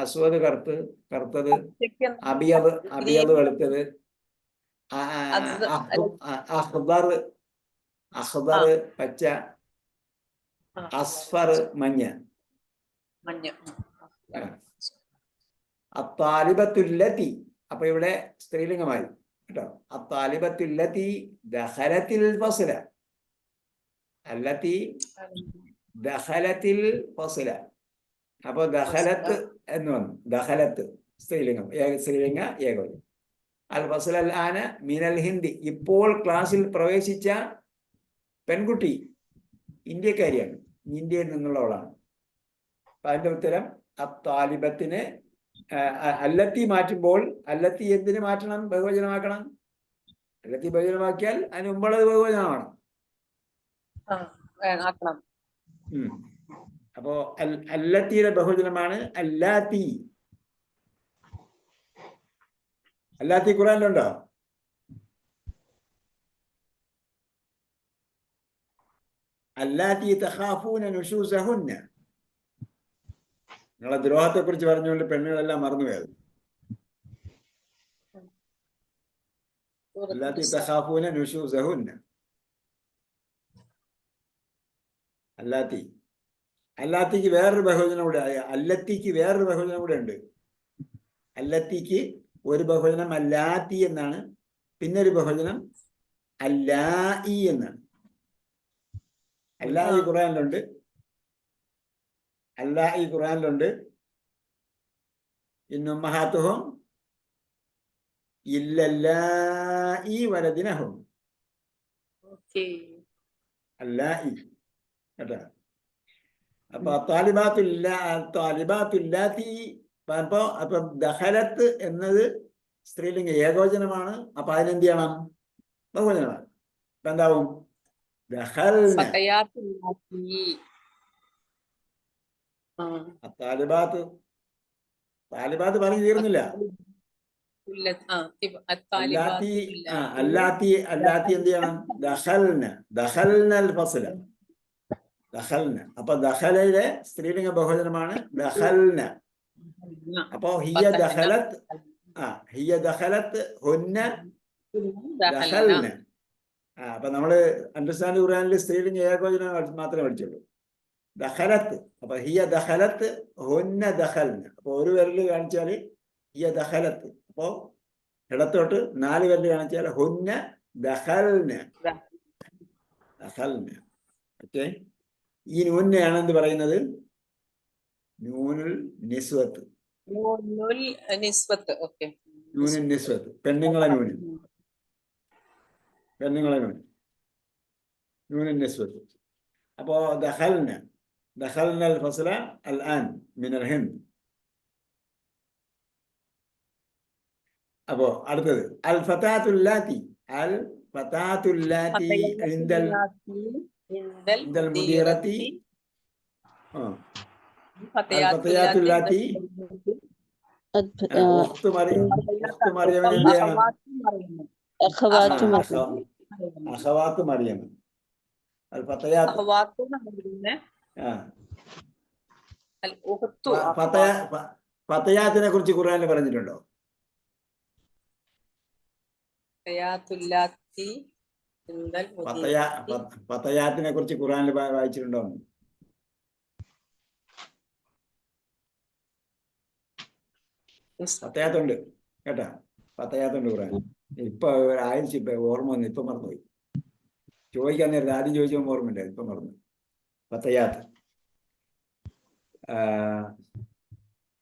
അസ്വദ് കറുത്തത്. അബിയദ് വെളുത്തത്. അഖ്ദർ പച്ച. അസ്ഫർ മഞ്ഞ. അത്താലിബത്തുല്ലത്തി. അപ്പൊ ഇവിടെ സ്ത്രീലിംഗമായി കേട്ടോ. അത്താലിബത്തുല്ലത്തി ദഖലത്തിൽ ഫസ്ല. അല്ലത്തി ദഖലത്തിൽ ഫസ്ല. അപ്പൊ ദഖലത്ത് എന്ന് വന്നു. ദഖലത്ത് സ്ത്രീലിംഗം. സ്ത്രീലിംഗ ഏകവചനം. അൽ ഫസ്ല അൽ ആന മിനൽ ഹിന്ദി. ഇപ്പോൾ ക്ലാസ്സിൽ പ്രവേശിച്ച പെൺകുട്ടി ഇന്ത്യക്കാരിയാണ്. ഇന്ത്യയിൽ നിന്നുള്ളവളാണ്. അപ്പൊ അതിന്റെ ഉത്തരം അത്താലിബത്തിന് അല്ലത്തി മാറ്റുമ്പോൾ അല്ലത്തി എന്തിന് മാറ്റണം? ബഹുവചനമാക്കണം. അല്ലത്തി ബഹുവചനമാക്കിയാൽ അതിന് മുമ്പുള്ളത് ബഹുവചനമാണ്. അപ്പോ അല്ലത്തിയുടെ ബഹുവചനമാണ് അല്ലാത്തി. അല്ലാത്തി ഖുർആനിലുണ്ടോ? അല്ലാത്തി തഖാഫൂന നുശൂസഹുന്ന. നിങ്ങളെ ദ്രോഹത്തെ കുറിച്ച് പറഞ്ഞുകൊണ്ട് പെണ്ണുകളെല്ലാം മറന്നുപോയത്. അല്ലാത്തി തഖാഫൂന നുശൂസഹുന്ന. അല്ലാത്തി. അല്ലാത്തിക്ക് വേറൊരു ബഹുവചനം കൂടെ. അല്ലത്തിക്ക് വേറൊരു ബഹുവചനം കൂടെ ഉണ്ട്. അല്ലത്തിക്ക് ഒരു ബഹുവചനം അല്ലാത്തി എന്നാണ്. പിന്നെ ഒരു ബഹുവചനം അല്ലാഇ എന്നാണ്. അല്ലാഇ ഖുർആനിലുണ്ട്. അല്ലാഇ ഖുർആനിലുണ്ട്. ഇന്നുമ്മഹാത്തുഹും ഇല്ലല്ലാഇ വലദിനഹും. അല്ലാഇ കേട്ടോ. അപ്പൊ താലിബാത്തുല്ലാത്തി. അപ്പൊ ദഖലത്ത് എന്നത് സ്ത്രീലിംഗ ഏകവചനമാണ്. അപ്പൊ അതിനെന്ത് ചെയ്യണം? ബഹുവചനമാണ്. അപ്പൊ എന്താവും? താലിബാത്ത്. താലിബാത്ത് പറഞ്ഞു തീർന്നില്ല. അല്ലാത്തി. അല്ലാത്തി എന്ത് ചെയ്യണം? ദഖൽനൽ ഫസ്ല. ദഖൽന. അപ്പൊ ദഖലയിലെ സ്ത്രീലിംഗ ബഹുവചനമാണ് ദഖൽന. അപ്പൊ ഹിയ ദഖലത്ത്. ഹിയ ദഖലത്ത് ഹുന്ന ദഖൽന. അപ്പൊ നമ്മള് അണ്ടർസ്റ്റാൻഡ് ഖുർആനിൽ സ്ത്രീലിംഗ ഏകവചനം മാത്രമേ പഠിച്ചുള്ളൂ. ദഖലത്ത്. അപ്പൊ ഹിയ ദഖലത്ത് ഹുന്ന ദഖൽന. അപ്പൊ ഒരു വിരല് കാണിച്ചാല് ഹിയ ദഖലത്ത്. അപ്പോ ഇടത്തോട്ട് 4 വിരൽ കാണിച്ചാൽ ഹുന്ന ദഖൽന. ദഖൽന. ഓക്കെ. ഈ നൂനെയാണ് എന്ത് പറയുന്നത്? നൂനുൽ നിസ്വത്ത്. നൂനുൽ നിസ്വത്ത്. ഓക്കെ. നൂനുൽ നിസ്വത്ത്, പെണ്ണുങ്ങളെ നൂന്. പെണ്ണുങ്ങളെ നൂന്, നൂനുൽ നിസ്വത്ത്. അപ്പോ ദഖൽന, ദഖൽന അൽ ഫസ്ല അൽ ആൻ മിനൽ ഹിന്ദ്. അപ്പോ അടുത്തത് അൽ ഫതാത്തുല്ലാത്തി. അൽ ഫതാത്തുല്ലാത്തി ഇൻദൽ മുദീറത്തി. ഫതയാത്തുല്ലാത്തി ഉഖ്തു മറിയമിന് എന്ത് ചെയ്യണം? അഖവാത്തു അഖവാത്തു മറിയം. അൽ ഫതയാത്ത് ഫതയാത്തിനെ കുറിച്ച് ഖുർആനിൽ പറഞ്ഞിട്ടുണ്ടോ? ഫതയാത്തിനെ കുറിച്ച് ഖുർആനിൽ വായിച്ചിട്ടുണ്ടോ? ഫതയാത്തുണ്ട് കേട്ടാ, ഫതയാത്തുണ്ട് ഖുർആൻ. ഇപ്പൊ ആയിരത്തി ഓർമ്മ വന്നു, ഇപ്പൊ മറന്നുപോയി. ചോദിക്കാൻ നേരത്തെ ആദ്യം ചോദിച്ചപ്പോൾ ഓർമ്മയുണ്ടായിരുന്നു, ഇപ്പൊ മറന്നു. ഫതയാത്ത്,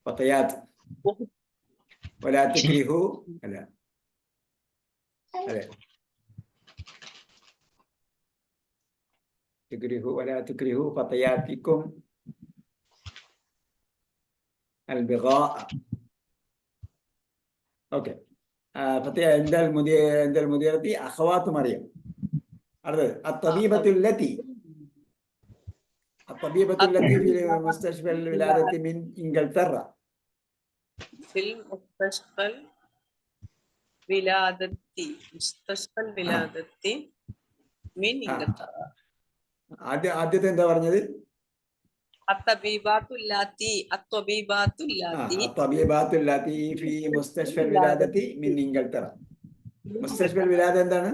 ഫതയാത്ത് വലാ തുക്രിഹു അല്ല അതെ തുക്രിഹു വലാ തുക്രിഹു ഫതയാത്തിക്കും അൽ ബിഗാ. ഓക്കെ. എന്തൽ മുദീറത്തി അഖവാത്തു മറിയം. അടുത്തത് അത്തബീബത്തുല്ലത്തി. അത്തബീബത്തുല്ലത്തി ഫിൽ മുസ്തശ്ഫൽ വിലാദത്തി മിൻ ഇംഗ്ലത്തറ. ഫിൽ മുസ്തശ്ഫൽ വിലാദത്തി. മുസ്തശ്ഫൽ വിലാദത്തി മിൻ ഇംഗ്ലത്തറ. ആദ്യത്തെ എന്താ പറഞ്ഞത്? അത്തബീബാത്തുല്ലാത്തി. അത്തബീബാത്തുല്ലാത്തി ഫി മുസ്തശ്ഫൽ വിലാദത്തി മിൻ ഇംഗ്ലത്തറ. മുസ്തശ്ഫൽ വിലാദ എന്താണ്?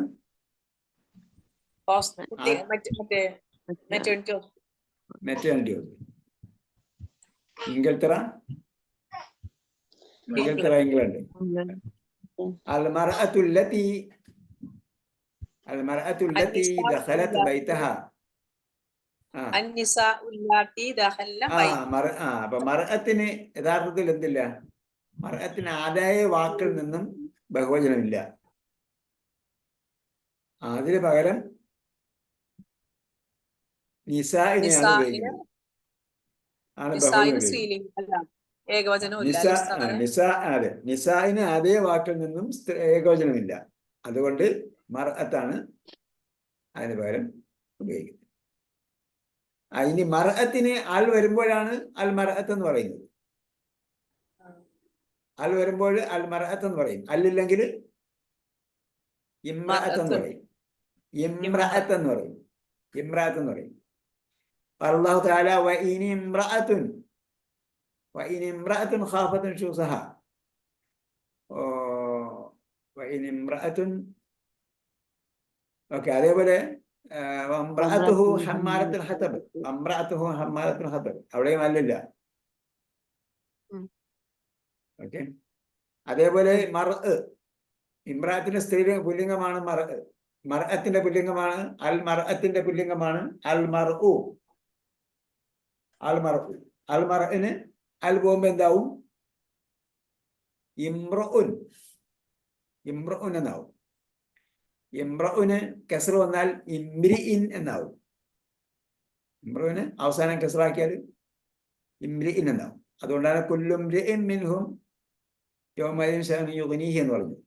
മെറ്റേണിറ്റി. ഇംഗ്ലത്തറ, ഇംഗ്ലണ്ട്. അൽ മർഅത്തുല്ലത്തി ദഖലത് ബൈതഹ. അപ്പൊ മർഅത്തിന് യഥാർത്ഥത്തിൽ എന്തില്ല? മർഅത്തിന് ആദായ വാക്കിൽ നിന്നും ബഹുവചനമില്ല. അതിന് പകരം നിസാഇനെയാണ് ഉപയോഗിക്കുന്നത്. അതെ, നിസാഇന് അതേ വാക്കിൽ നിന്നും ഏകവചനമില്ല. അതുകൊണ്ട് മർഅത്താണ് അതിന് പകരം ഉപയോഗിക്കുന്നത്. ഇനി മർഅത്തിന് അൽ വരുമ്പോഴാണ് അൽ മർഅത്ത് എന്ന് പറയുന്നത്. അൽ വരുമ്പോൾ അൽ മർഅത്ത് എന്ന് പറയും. അല്ലില്ലെങ്കിൽ ഇമ്രഅത്ത് എന്ന് പറയും. ഇമ്രഅത്ത് എന്ന് പറയും. ഇമ്രഅത്ത് എന്ന് പറയും. അല്ലാഹു തആല വഇൻ ഇംറഅത്തുൻ ഖാഫത്ത് നുശൂസഹ വഇൻ ഇംറഅത്തുൻ. ഓക്കെ. അതേപോലെ ഇംറഅതുഹു ഹമ്മാലത്തുൽ ഹതബ്. ഇംറഅതുഹു ഹമ്മാലത്തുൽ ഹതബ് അവിടെയും അല്ലില്ല. ഓക്കെ. അതേപോലെ മർഅ്, ഇംറഅത്തിന്റെ സ്ത്രീ പുല്ലിംഗമാണ് മർഅ്. മർഅത്തിന്റെ പുല്ലിംഗമാണ് അൽ മർഅത്തിന്റെ പുല്ലിംഗമാണ് അൽ മർഉ. അൽ മർഉ. അൽ മർഇന് അൽ പോകുമ്പോ എന്താവും? ഇംറഉൻ. ഇംറഉൻ എന്നാവും. ഇംറഉന് കസ്ർ വന്നാൽ ഇംരിഇൻ എന്നാവും. ഇംറഉന് അവസാനം കസ്റാക്കിയാൽ ഇംരിഇൻ എന്നാവും. അതുകൊണ്ടാണ് കുല്ലു ഇംരിഇൻ മിൻഹും യൗമഇദിൻ ശഅനുൻ യുഗ്നീഹി എന്ന് പറഞ്ഞു.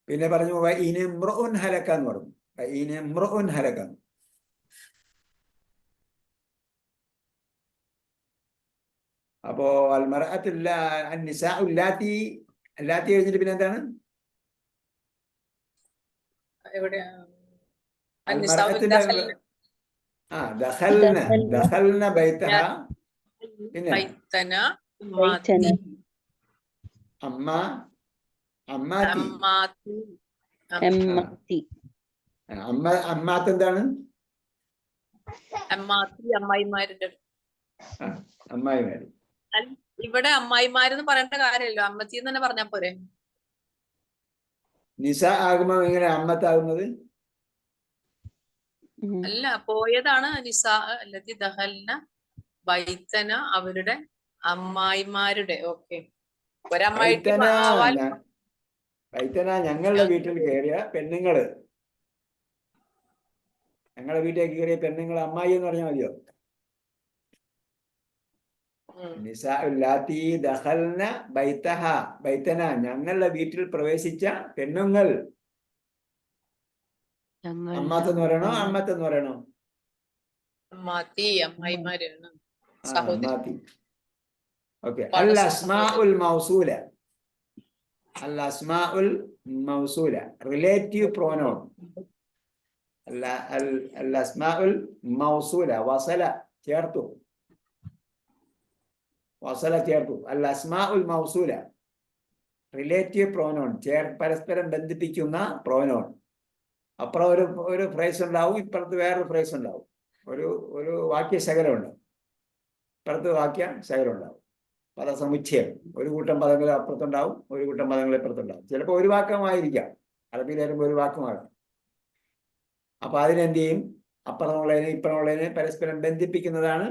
പിന്നെ പറഞ്ഞു വഇൻ ഇംറഉൻ ഹലക എന്ന് പറഞ്ഞു. വഇൻ ഇംറഉൻ ഹലക. അപ്പോ അൽ മർഅത്തുല്ല അന്നിസാഉ ല്ലാത്തി. ല്ലാത്തി കഴിഞ്ഞിട്ട് പിന്നെ എന്താണ്? ദഖൽന ബൈതഹ. പിന്നെ അമ്മാത്തി. അമ്മാത്ത് എന്താണ്? അമ്മായിമാരുടെ അമ്മായിമാര്. ഇവിടെ അമ്മായിമാരെന്ന് പറയേണ്ട കാര്യമല്ലോ, അമ്മച്ചി തന്നെ പറഞ്ഞാ പോരെ. നിസ ആകുമ്പോൾ എങ്ങനെ അമ്മത്താകുന്നത്? അല്ല, പോയതാണ് നിസാ അല്ലതി ദഹൽന ബൈത്തന, അവരുടെ അമ്മായിമാരുടെ. ഓക്കെ, ഒരമ്മായിക്ക് ബൈത്തന ആവാൻ ബൈത്തന ഞങ്ങളുടെ വീട്ടിൽ കയറിയ പെണ്ണുങ്ങള്, ഞങ്ങളുടെ വീട്ടിലേക്ക് കയറിയ പെണ്ണുങ്ങൾ അമ്മായി എന്ന് പറഞ്ഞാൽ മതിയോ? നിസാഉല്ലാത്തി ദഖൽന ബൈതഹ, ബൈതന ഞങ്ങളുടെ വീട്ടിൽ പ്രവേശിച്ച പെണ്ണുങ്ങൾ. അമ്മാത്തെന്ന് പറയണോ അമ്മത്തെന്ന് പറയണോ? അമ്മാത്തി, അമ്മായിമാരാണ്, ആ സഹോദരി. അമ്മാത്തി. ഓക്കെ. അൽ അസ്മാഉൽ മൗസൂല, അൽ അസ്മാഉൽ മൗസൂല റിലേറ്റീവ് പ്രോനോൺ. അൽ അസ്മാഉൽ മൗസൂല വസല ചേർത്തു, വസല ചേർത്തു. അൽ അസ്മാഉൽ മൗസൂല റിലേറ്റീവ് പ്രോനോൺ, പരസ്പരം ബന്ധിപ്പിക്കുന്ന പ്രോനോൺ. അപ്പുറം ഒരു ഫ്രേസ് ഉണ്ടാവും, ഇപ്പുറത്ത് വേറൊരു ഫ്രേസ് ഉണ്ടാവും, ഒരു വാക്യശകലം ഉണ്ടാവും, ഇപ്പുറത്ത് വാക്യശകലം ഉണ്ടാവും, പദസമുച്ചയം. ഒരു കൂട്ടം പദങ്ങൾ അപ്പുറത്തുണ്ടാവും, ഒരു കൂട്ടം പദങ്ങൾ ഇപ്പുറത്തുണ്ടാവും. ചിലപ്പോൾ ഒരു വാക്കമായിരിക്കാം, അറബിയിൽ വരുമ്പോൾ ഒരു വാക്കുമാകാം. അപ്പൊ അതിനെന്ത് ചെയ്യും? അപ്പുറമുള്ളതിനെ ഇപ്പുറമുള്ളതിനെ പരസ്പരം ബന്ധിപ്പിക്കുന്നതാണ്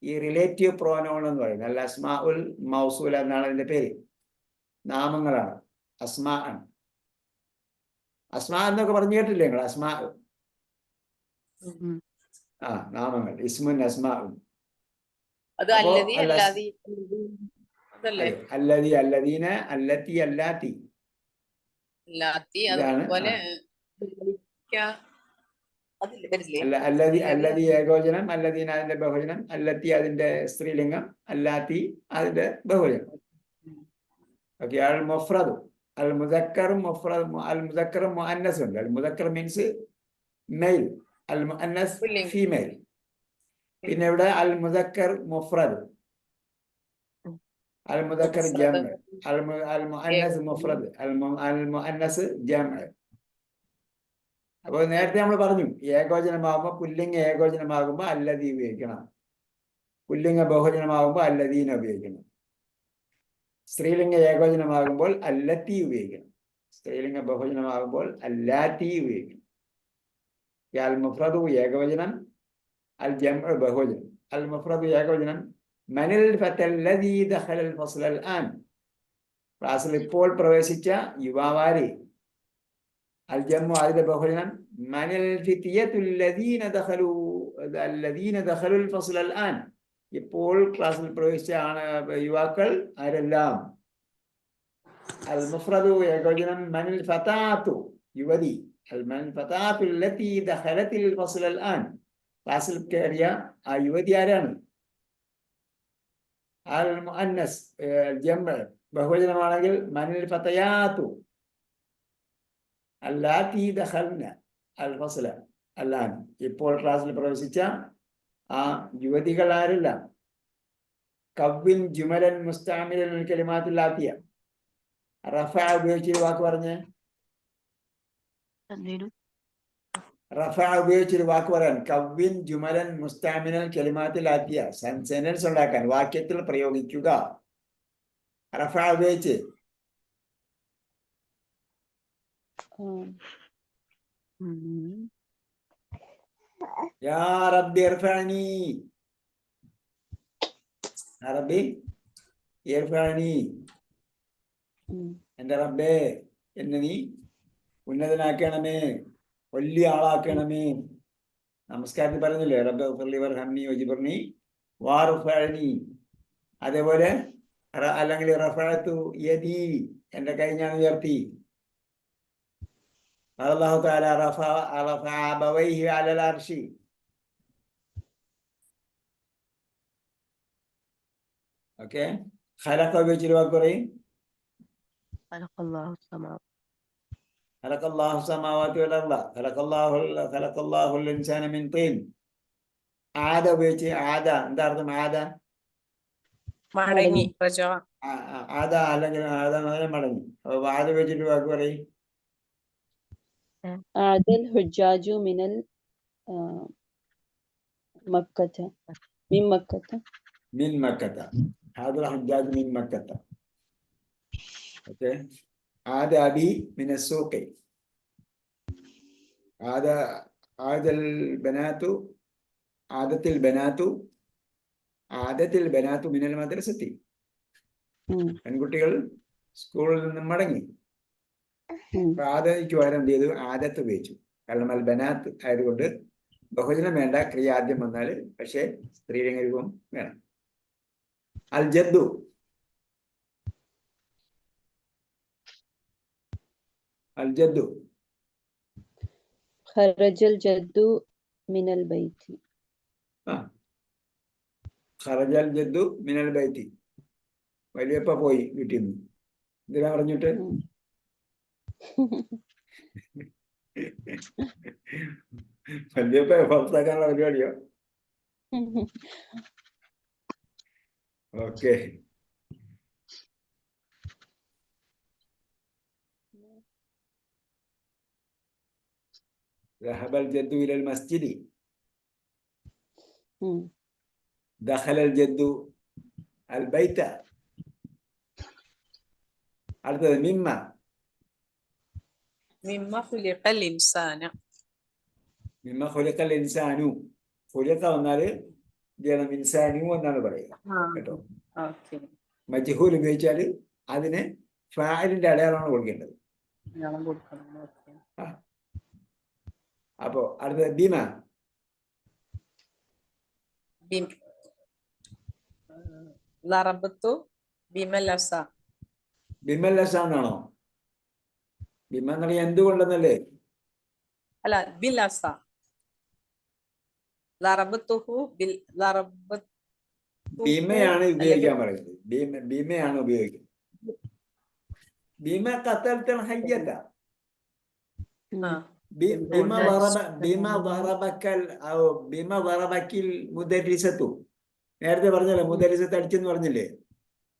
ഈ റിലേറ്റീവ് പ്രോനോൺ എന്ന് പറയുന്നത്. അൽ അസ്മാഉൽ മൗസൂല എന്നാണ് അതിന്റെ പേര്. നാമങ്ങളാണ്, അസ്മാ ആണ്. അസ്മാ എന്നൊക്കെ പറഞ്ഞു കേട്ടില്ലേ നിങ്ങൾ? അസ്മാ, ആ നാമങ്ങൾ, ഇസ്മുൻ അസ്മാഉൻ. അത് അല്ലതി അല്ലാതി അതല്ലേ? അല്ലതി, അല്ലദീന, അല്ലത്തി, അല്ലാത്തി, അല്ലാത്തി. ഇതാണ്. അതുപോലെ അല്ലതി ഏകോചനം, അല്ലദീന അതിന്റെ ബഹുജനം, അല്ലത്തി അതിന്റെ സ്ത്രീലിംഗം, അല്ലാത്തി അതിന്റെ ബഹുജനം. ഓക്കെ. അൽ മുഫ്രദ്, അൽ മുദക്കറും മുഫ്രദ്, അൽ മുദക്കറും മുഅന്നസും ഉണ്ട്. അൽ മുദക്കർ മീൻസ് മെയിൽ, അൽ മുഅന്നസ് ഫീമെയിൽ. പിന്നെ ഇവിടെ അൽ മുദക്കർ മുഫ്രദ്, അൽ മുദക്കർ ജംഅ്, അൽ മുഅന്നസ് മുഫ്രദ്, അൽ മുഅന്നസ് ജംഅ്. അപ്പോൾ നേരത്തെ നമ്മൾ പറഞ്ഞു, ഏകോചനമാകുമ്പോൾ, പുല്ലിംഗ ഏകോചനമാകുമ്പോൾ അല്ലതി ഉപയോഗിക്കണം, പുല്ലിംഗ ബഹുജനമാകുമ്പോൾ അല്ലദീന ഉപയോഗിക്കണം, സ്ത്രീലിംഗ ഏകോചനമാകുമ്പോൾ അല്ലത്തി ഉപയോഗിക്കണം, സ്ത്രീലിംഗ ബഹുജനമാകുമ്പോൾ അല്ലാത്തി ഉപയോഗിക്കണം. അൽ മുഫ്രദു ഏകവചനം, അൽ ജംഉ ബഹുവചനം. അൽ മുഫ്രദു ഏകവചനം, മനിൽ ഫതല്ലദീ ദഖലൽ ഫസ്ലൽ ആൻ, ക്ലാസ്സിൽ ഇപ്പോൾ പ്രവേശിച്ച യുവാവാരി. അൽ ജംഉ അതിന്റെ ബഹുവചനം, മനിൽ ഫിത്യത്തുല്ലദീന ദഖലു, അല്ലദീന ദഖലുൽ ഫസ്ലൽ ആൻ, ഇപ്പോൾ ക്ലാസ്സിൽ പ്രവേശിച്ച യുവാക്കൾ ആരെല്ലാം. അൽ മുഫ്രദു ഏകവചനം, മനിൽ ഫതാത്തു യുവതി, അൽ മനിൽ ഫതാത്തു അല്ലതി ദഖലത്തിൽ ഫസ്ലൽ ആൻ, ക്ലാസ്സിൽ കയറിയ ആ യുവതി ആരാണ്. അൽ മുഅന്നസ് ജംഅ് ബഹുവചനമാണെങ്കിൽ മനിൽ ഫതയാത്തു അല്ലാത്തി ദഖൽന അൽ ഫസ്ല അല്ലാൻ, ഇപ്പോൾ ക്ലാസ്സിൽ പ്രവേശിച്ച ആ യുവതികൾ ആരെല്ലാം. കവ്വിൻ ജുമലൻ മുസ്തഅമിലൻ കലിമാത്തുൽ ആതിയ, റഫഅ ഉപയോഗിച്ചൊരു വാക്ക് പറഞ്ഞേ. റഫഅ ഉപയോഗിച്ചൊരു വാക്ക് പറയാൻ, കവ്വിൻ ജുമലൻ മുസ്തഅമിലൻ കലിമാത്തുൽ ആതിയ, സെന്റൻസ് ഉണ്ടാക്കാൻ, വാക്യത്തിൽ പ്രയോഗിക്കുക. റഫഅ ഉപയോഗിച്ച്. യാ റബ്ബി ഇർഫഅനി, യാ റബ്ബി ഇർഫഅനി, എന്റെ റബ്ബേ എന്നെ നീ ഉന്നതനാക്കണമേ, വലിയ ആളാക്കണമേ. നമസ്കാരത്തിൽ പറഞ്ഞില്ലേ, റബ്ബി ഇഗ്ഫിർലി വർഹംനി വജ്ബുർനി വാർഫഅനി. അതേപോലെ അല്ലെങ്കിൽ റഫഅതു യദി, എന്റെ കൈ ഞാൻ ഉയർത്തി. അല്ലാഹു തആല റഫഅ അബവൈഹി അലൽ അർശി. ഓക്കെ. ഖലഖ ഉപയോഗിച്ചൊരു വാക്ക് പറയും. ഖലഖല്ലാഹു സമവാതി വൽ അർള, ഖലഖല്ലാഹുൽ ഇൻസാന മിൻ തീൻ. ആദ ഉപയോഗിച്ച്, ആദ എന്താ അർത്ഥം? ആദ മടങ്ങി, ആദ അല്ലെങ്കിൽ ആദ മടങ്ങി. അപ്പൊ ആദ ഉപയോഗിച്ചിട്ട് വാക്ക് പറയും. ആദൽ ഹുജ്ജാജു മിനൽ മക്കത, മിൻ മക്കത, മിൻ മക്കത. ഹാദൽ ഹജ്ജാജ് മിൻ മക്കത്ത. ഓക്കെ. ആദ അബി മിന സൂഖി. ആദത്തിൽ ബനാത്തു മിനൽ മദ്രസത്തി. പെൺകുട്ടികൾ സ്കൂളിൽ നിന്ന് മടങ്ങി. ആദയ്ക്ക് പകരം എന്ത് ചെയ്തു? ആദത്ത് ഉപയോഗിച്ചു. കാരണം അൽ ബനാത്ത് ആയതുകൊണ്ട് ബഹുജനം വേണ്ട, ക്രിയ ആദ്യം വന്നാൽ, പക്ഷേ സ്ത്രീലിംഗ രൂപം വേണം. അൽ ജദ്ദു. ഖറജൽ ജദ്ദു മിനൽ ബൈത്തി. ഖറജൽ ജദ്ദു മിനൽ ബൈത്തി. വലിയപ്പ പോയി വീട്ടിൽ നിന്ന്. എന്തിനാ പറഞ്ഞിട്ട്? വലിയപ്പ പുറത്താക്കാനുള്ള പരിപാടിയോ? ഓക്കെ. ذهب الجد إلى المسجد. دخل الجد البيت. അടുത്തത് മിമ്മ. മിമ്മ ഖുലിഖൽ ഇൻസാന. മിമ്മ ഖുലിഖൽ ഇൻസാനു. ഖുലിഖ വന്നാല് ഇൻസാനു എന്നാണ് പറയുക കേട്ടോ. മജ്ഹൂൽ ഉപയോഗിച്ചാല് അതിന് ഫാഇലിന്റെ അടയാളമാണ് കൊടുക്കേണ്ടത്. അപ്പോ അടുത്തത് ബിമ. ലറബത്തു ബിമലസ. ബിമലസ എന്നാണോ? ബിമ എന്ന് പറഞ്ഞാൽ എന്തുകൊണ്ടെന്നല്ലേ? അല്ല, ബിലസ. ലറബത്തുഹു ബിൽ ലറബത്ത്. ബിമയാണ് ഉപയോഗിക്കാൻ പറയുന്നത്. ബിമയാണ് ഉപയോഗിക്കുന്നത്. ബിമ ഖതൽതൽ ഹയ്യത. ബിമ ദറബക്കൽ മുദരിസത്തു. നേരത്തെ പറഞ്ഞല്ലേ മുദരിസത്ത് അടിച്ചെന്ന് പറഞ്ഞില്ലേ?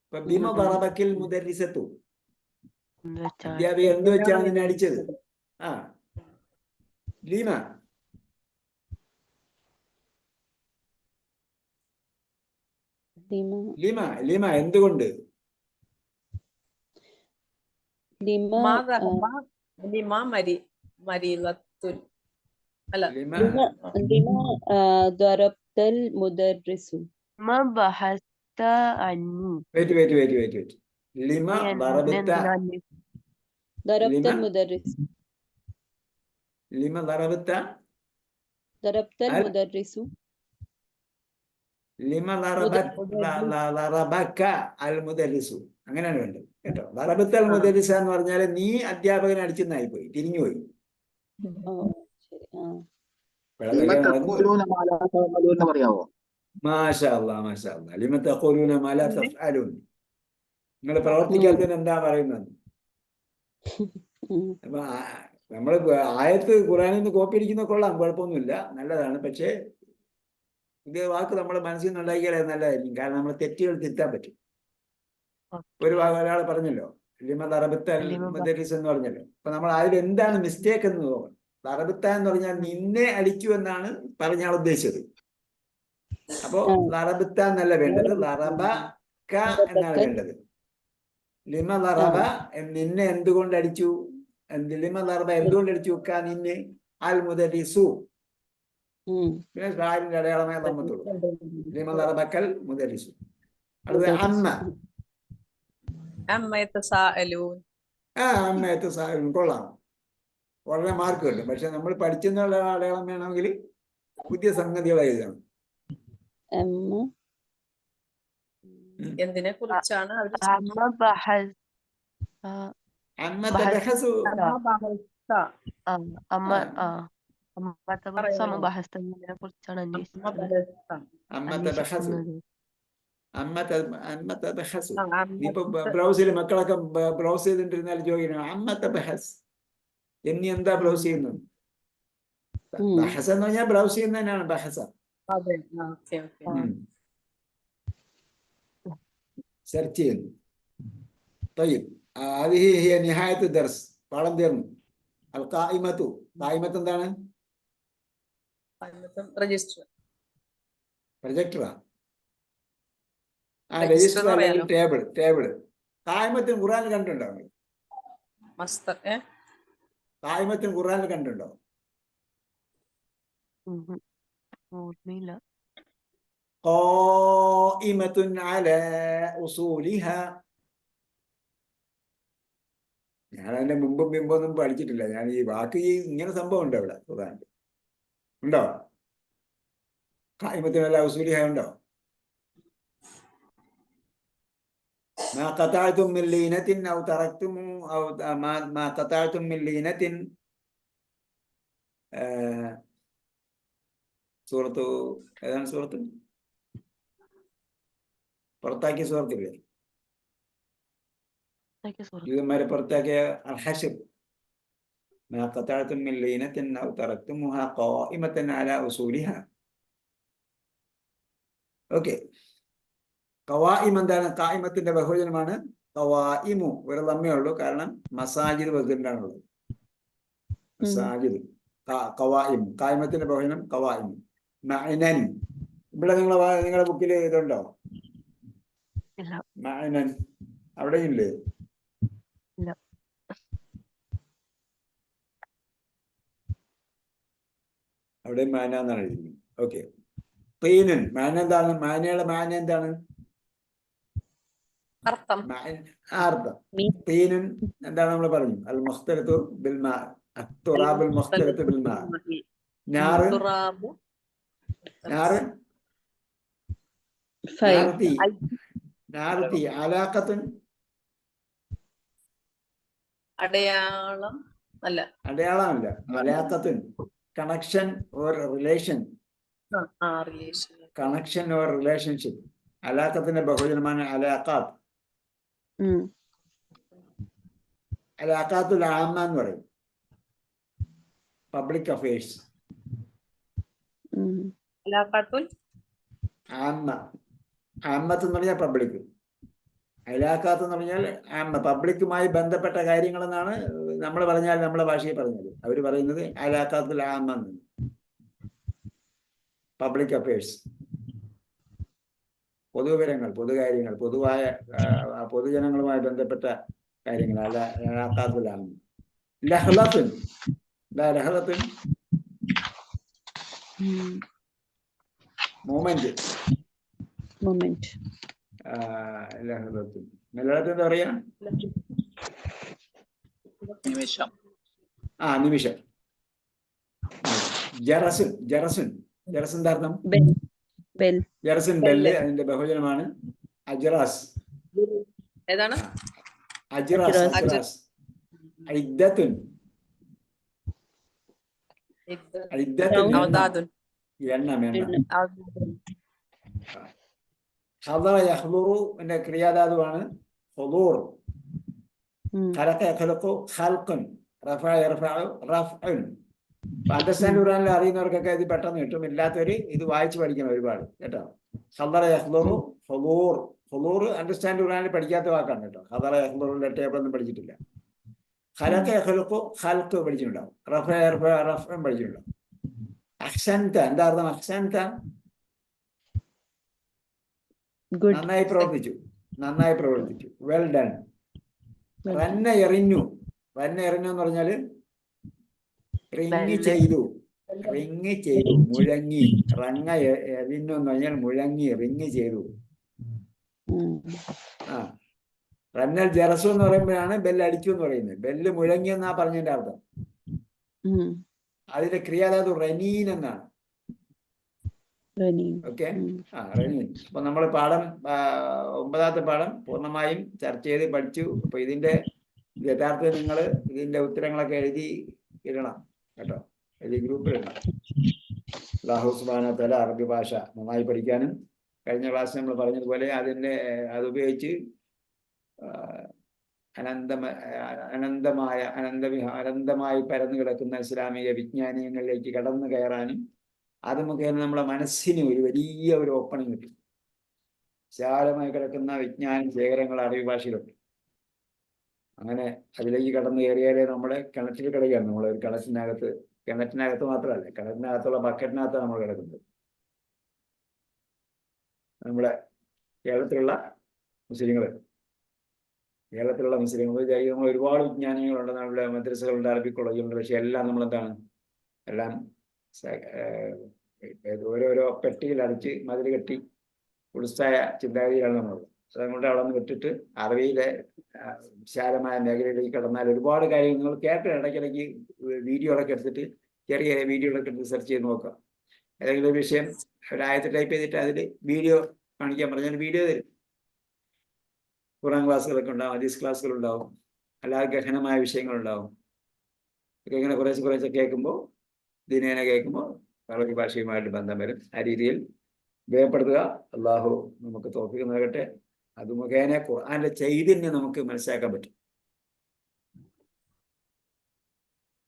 അപ്പൊ ബിമ ദറബക്കൽ മുദരിസത്തു. അധ്യാപിക എന്ത് വെച്ചാണ് നിന്നെ അടിച്ചത്? ലീമ. ലീമ എന്തുകൊണ്ട്? ضربتل مدرس. ما بحثت عني. wait. لما ضربت المدرس. لما ضربت المدرس. لما ضربك المدرس. അങ്ങനെയാണ് വേണ്ടത് കേട്ടോ. ضربت المدرس എന്ന് പറഞ്ഞാല് നീ അധ്യാപകനെ അടിച്ചെന്നായി പോയി, തിരിഞ്ഞുപോയി. മാഷാ അല്ലാഹ്. ലിമ തഖൂലൂന മാ ലാ തഫ്അലൂൻ. നിങ്ങൾ പ്രവർത്തിക്കാത്തതിന് എന്താ പറയുന്നത്? അപ്പൊ നമ്മള് ആയത്ത് ഖുർആനിൽ നിന്ന് കോപ്പി അടിക്കുന്ന കൊള്ളാം, കുഴപ്പമൊന്നുമില്ല, നല്ലതാണ്. പക്ഷേ ഇത് വാക്ക് നമ്മുടെ മനസ്സിൽ നിന്ന് ഉണ്ടാക്കിയാൽ നല്ലതായിരിക്കും. കാരണം നമ്മൾ തെറ്റുകൾ തിരുത്താൻ പറ്റും. ഒരു ഒരാൾ പറഞ്ഞല്ലോ ലിമ ദറബത്ത മുദരിസ് എന്ന് പറഞ്ഞല്ലോ. അപ്പൊ നമ്മൾ അതിൽ എന്താണ് മിസ്റ്റേക്ക് എന്ന് നോക്കണം. ദറബത്ത എന്ന് പറഞ്ഞാൽ നിന്നെ അടിച്ചു എന്നാണ് പറഞ്ഞാൽ ഉദ്ദേശിച്ചത്. അപ്പോ ദറബത്ത എന്നല്ല വേണ്ടത്, ദറബക എന്നാണ് വേണ്ടത്. ലിമ ദറബ നിന്നെ എന്തുകൊണ്ട് അടിച്ചു? ലിമ ദറബ എന്തുകൊണ്ട് അടിച്ചു? നിന്നെ അൽ മുദരിസു. പിന്നെ ഷാരിന്റെ അടയാളമായ നമ്മത്തുള്ളൂ. ലിമ ദറബക്കൽ മുദരിസു. അടുത്ത അമ്മ. കൊള്ളാം, വളരെ മാർക്ക് കിട്ടും. പക്ഷെ നമ്മൾ പഠിച്ചെന്നുള്ള അടയാളം വേണമെങ്കിൽ പുതിയ സംഗതികൾ എഴുതണം. എന്തിനെ കുറിച്ചാണ് ഇപ്പൊ ബ്രൗസിൽ മക്കളൊക്കെ ബ്രൗസ് ചെയ്തിട്ടിരുന്നാൽ ചോദിക്കണം അമ്മത്തെ ബഹസ്, എന്നീ എന്താ ബ്രൗസ് ചെയ്യുന്നത്? ബഹസ് എന്ന് പറഞ്ഞാൽ ബ്രൗസ് ചെയ്യുന്നതിനാണ് ബഹസ. സെർച്ച് ചെയ്യുന്നു. നിഹായത്ത് ദർസ്, പാഠം തീർന്നു. അൽ ഖായിമത്തു. ഖായിമത്ത് എന്താണ്? പ്രൊജക്ടറാ. രജിസ്റ്റർ എന്ന് അല്ലെങ്കിൽ പറയാലോ. ടേബിൾ. കായ്മത്തിന് ഖുർആനിൽ കണ്ടിട്ടുണ്ടോ? മസ്തർ കായ്മത്തിന് ഖുർആനിൽ കണ്ടിട്ടുണ്ടോ? ഓർമ്മയില്ല. ഖായിമത്തുൻ അലാ ഉസൂലിഹ. ഞാൻ അതിന്റെ മുമ്പൊന്നും പഠിച്ചിട്ടില്ല. ഞാൻ ഈ വാക്ക് ഇങ്ങനെ സംഭവം ഉണ്ട് അവിടെ ഖുർആനിൽ ഉണ്ടോ? ഖായിമത്തുൻ അലാ ഉസൂലിഹ ഉണ്ടോ? ما قطعتم من لينة أو تركتم أو ما قطعتم من لينة. സൂറത്ത് ഏതാണ്? സൂറത്ത് പുറത്താക്കിയ സൂറത്തില്ലേ? ഇതുമാരെ പുറത്താക്കിയ അൽ-ഹശ്ർ. ما قطعتم من لينة أو تركتموها قائمة على أصولها. ഓക്കെ. ഖവായിം എന്താണ്? ഖായിമത്തിന്റെ ബഹുവചനമാണ് ഖവായിമു. ഒരു ലമ്മേ ഉള്ളൂ, കാരണം മസാജിദ് ബഹുവചനാണുള്ളത്. മസാജിദ്. ഖവായിം. ഖായിമത്തിന്റെ ബഹുവചനം ഖവായിം. മഅനൻ. ഇവിടെ നിങ്ങളുടെ ബുക്കിൽ ഇതുണ്ടോ? മഅനൻ അവിടെയില്ലേ? അവിടെ മാന എന്നാണ് എഴുതിയിരിക്കുന്നത്. ഓക്കെ. തീനൻ മാന എന്താണ്? മാനയുടെ മാന എന്താണ്? അർത്ഥം. അർത്ഥം. തീനൻ എന്താണ് നമ്മൾ പറഞ്ഞു? അൽ മുഖ്തലിത്തു ബിൽ മാ, അത്തുറാബുൽ മുഖ്തലിത്തു ബിൽ മാ. നാറ് നാറ് നാർത്തി നാർത്തി അലാഖത്തുൻ അടയാളം അല്ല, അടയാളമല്ല, അലാഖത്തുൻ connection or relation. Relation. Connection or relationship. അലാഖത്തിന്റെ ബഹുവചനമാണ് അലാഖാത്ത്. അലാഖാത്തുൽ ആമ്മ എന്ന് പറയും. Public affairs. ആമ്മ. ആമ്മത്ത് എന്ന് പറഞ്ഞാൽ പബ്ലിക്. അലാഖാത്ത് എന്ന് പറഞ്ഞാൽ ആമ്മ, പബ്ലിക്കുമായി ബന്ധപ്പെട്ട കാര്യങ്ങളെന്നാണ് നമ്മൾ പറഞ്ഞാൽ, നമ്മളെ ഭാഷയിൽ പറഞ്ഞത്. അവർ പറയുന്നത് അലാഖാത്തുൽ ആമ്മ എന്നാണ്. പബ്ലിക് അഫയേഴ്സ്, പൊതുവിവരങ്ങൾ, പൊതുകാര്യങ്ങൾ, പൊതുവായ പൊതുജനങ്ങളുമായി ബന്ധപ്പെട്ട കാര്യങ്ങൾ. അലാഖാത്തുൽ ആമ്മ. ലഹ്ലത്തുൻ. ലഹ്ലത്തുൻ മൊമെന്റ്. ലഹ്ലത്തുൻ മലയാളത്തിൽ എന്താ പറയാ? നിമിഷം. നിമിഷം. ജറസുൻ. ജറസുൻ. ജറസ് എന്താ അർത്ഥം? ജറസുൻ ബെല്ല്. അതിന്റെ ബഹുവചനമാണ് അജ്റാസ്. ഏതാണ്? അജ്റാസ്. അജ്റാസ്. ഇദ്ദത്തുൻ. ഇദ്ദത്തുൻ എണ്ണം. ഹദറ യഹ്ദുറു എന്റെ ക്രിയാധാതുവാണ് ഹുദൂർ. ഖലഖ യഖ്ലുഖു ഖൽഖുൻ. റഫഅ യർഫഉ റഫ്ഉൻ. അണ്ടർസ്റ്റാൻഡ് ഖുർആനിൽ അറിയുന്നവർക്കൊക്കെ ഇത് പെട്ടെന്ന് കിട്ടും. ഇല്ലാത്തവര് ഇത് വായിച്ച് പഠിക്കണം ഒരുപാട് കേട്ടോ. ഹദറ യഹ്ദുറു ഹുദൂർ. ഹുദൂർ അണ്ടർസ്റ്റാൻഡ് ഖുർആനിൽ പഠിക്കാത്ത വാക്കാണ് കേട്ടോ. ഹദറ യഹ്ദുറുന്റെ ടേബിളൊന്നും പഠിച്ചിട്ടില്ല. ഖലഖ യഖ്ലുഖു ഖൽഖ് പഠിച്ചിട്ടുണ്ടാവും. റഫഅ യർഫഉ റഫ്ഉൻ പഠിച്ചിട്ടുണ്ടാവും. അഹ്സൻത എന്താ അർത്ഥം? അഹ്സൻത നന്നായി പ്രവർത്തിച്ചു. നന്നായി പ്രവർത്തിച്ചു. Well done. റന്ന എറിഞ്ഞു. റന്ന എറിഞ്ഞു എന്ന് പറഞ്ഞാല് റിങ് ചെയ്തു. റിങ് ചെയ്തു, മുഴങ്ങി. റങ്ങ എറിഞ്ഞു എന്ന് പറഞ്ഞാൽ മുഴങ്ങി, റിങ് ചെയ്തു. റന്നൽ ജറസു എന്ന് പറയുമ്പോഴാണ് ബെല്ല് അടിച്ചു എന്ന് പറയുന്നത്. ബെല്ല് മുഴങ്ങി എന്നാ പറഞ്ഞതിന്റെ അർത്ഥം. അതിന്റെ ക്രിയാധാതു റനീൻ എന്നാണ്. ഓക്കെ. റനീൻ. അപ്പൊ നമ്മൾ പാഠം 9ാമത്തെ പാഠം പൂർണ്ണമായും ചർച്ച ചെയ്ത് പഠിച്ചു. അപ്പൊ ഇതിന്റെ യഥാർത്ഥത്തിൽ നിങ്ങൾ ഇതിന്റെ ഉത്തരങ്ങളൊക്കെ എഴുതി ഇടണം കേട്ടോ. എഴുതി ഗ്രൂപ്പിൽ ഇടണം. അല്ലാഹു സുബ്ഹാനഹു വ തആല അറബി ഭാഷ നന്നായി പഠിക്കാനും, കഴിഞ്ഞ ക്ലാസ്സിൽ നമ്മൾ പറഞ്ഞതുപോലെ അതുപയോഗിച്ച് അനന്തമായി പരന്നു കിടക്കുന്ന ഇസ്ലാമിക വിജ്ഞാനീയങ്ങളിലേക്ക് കടന്നു കയറാനും, അത് മുഖേന നമ്മളെ മനസ്സിന് ഒരു വലിയ ഒരു ഓപ്പണിങ് കിട്ടും. വിശാലമായി കിടക്കുന്ന വിജ്ഞാന ശേഖരങ്ങൾ അറബി ഭാഷയിലുണ്ട്. അങ്ങനെ അതിലേക്ക് കടന്നു കയറിയാലേ നമ്മുടെ കിണറ്റിൽ കിടക്കുകയാണ്. നമ്മളെ ഒരു കിണറ്റിനകത്ത് മാത്രമല്ല, കിണറ്റിനകത്തുള്ള ബക്കറ്റിനകത്താണ് നമ്മൾ കിടക്കുന്നത്. നമ്മുടെ കേരളത്തിലുള്ള മുസ്ലിങ്ങൾ നമ്മൾ ഒരുപാട് വിജ്ഞാനങ്ങളുണ്ട്, നമ്മുടെ മദ്രസകളുണ്ട്, അറബി കോളേജുണ്ട്. പക്ഷെ എല്ലാം നമ്മളെന്താണ്, എല്ലാം ഓരോരോ പെട്ടിയിൽ അടിച്ച് മതിൽ കെട്ടി ഉത്സായ ചിന്താഗതിയാണ് നമ്മളുള്ളത്. അതുകൊണ്ട് അവിടെ നിന്ന് വിട്ടിട്ട് അറബിയിലെ വിശാലമായ മേഖലയിലേക്ക് കടന്നാൽ ഒരുപാട് കാര്യങ്ങൾ നിങ്ങൾ കേട്ട് ഇടയ്ക്കിടയ്ക്ക് വീഡിയോകളൊക്കെ എടുത്തിട്ട് ചെറിയ വീഡിയോകളൊക്കെ എടുത്ത് സെർച്ച് ചെയ്ത് നോക്കുക. ഏതെങ്കിലും ഒരു വിഷയം ഒരായത്ത് ടൈപ്പ് ചെയ്തിട്ട് അതിൽ വീഡിയോ കാണിക്കാൻ പറഞ്ഞാൽ വീഡിയോ തരും. ഖുർആൻ ക്ലാസ്സുകളൊക്കെ ഉണ്ടാവും, ഹദീസ് ക്ലാസ്സുകളുണ്ടാവും, അല്ലാതെ ഗഹനമായ വിഷയങ്ങളുണ്ടാവും. ഒക്കെ ഇങ്ങനെ കുറേശ്ശെ കേൾക്കുമ്പോൾ ദിനേന കേൾക്കുമ്പോൾ അറബി ഭാഷയുമായിട്ട് ബന്ധം വരും. ആ രീതിയിൽ ഉപയോഗപ്പെടുത്തുക. അള്ളാഹു നമുക്ക് തൗഫീഖ് നൽകട്ടെ. അത് മുഖേന ഖുർആന്റെ ചൈതന്യം നമുക്ക് മനസ്സിലാക്കാൻ പറ്റും.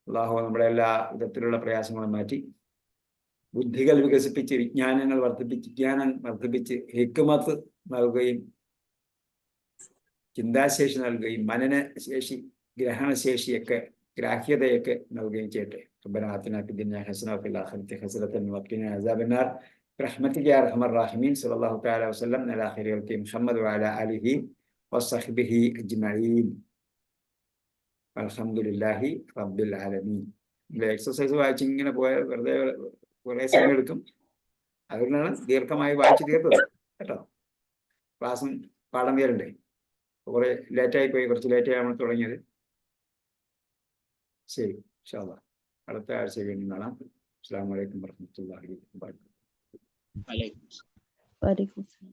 അള്ളാഹു നമ്മുടെ എല്ലാ വിധത്തിലുള്ള പ്രയാസങ്ങളും മാറ്റി ബുദ്ധികൾ വികസിപ്പിച്ച് ജ്ഞാനം വർദ്ധിപ്പിച്ച് ഹിക്മത്ത് നൽകുകയും ചിന്താശേഷി നൽകുകയും മനനശേഷി ഗ്രഹണശേഷിയൊക്കെ ഗ്രാഹ്യതയൊക്കെ നൽകുകയും ചെയ്യട്ടെ. ربنا آتنا في الدنيا حسنة وفي الآخرة حسنة وقنا عذاب النار برحمتك يا أرحم الراحمين. صلى الله تعالى وسلم على خير خلق محمد وعلى آله وصحبه أجمعين. والحمد لله رب العالمين. എക്സസൈസ് വായിച്ച് ഇങ്ങനെ പോയാൽ വെറുതെ കുറേ സമയം എടുക്കും. അതുകൊണ്ടാണ് ദീർഘമായി വായിച്ച് തീർത്തത് കേട്ടോ. ക്ലാസ്സും പാഠം തീരണ്ടേ. കുറെ ലേറ്റായി പോയി, കുറച്ച് ലേറ്റായി നമ്മൾ തുടങ്ങിയത്. ശരി, ഇൻഷാ അല്ലാഹ് അടുത്ത ആഴ്ച വീണ്ടും കാണാം. അസ്സലാമു അലൈക്കും വറഹ്മത്തുള്ളാഹി വബറകാതുഹു. വലൈക്കും വലൈക്കും സലാം.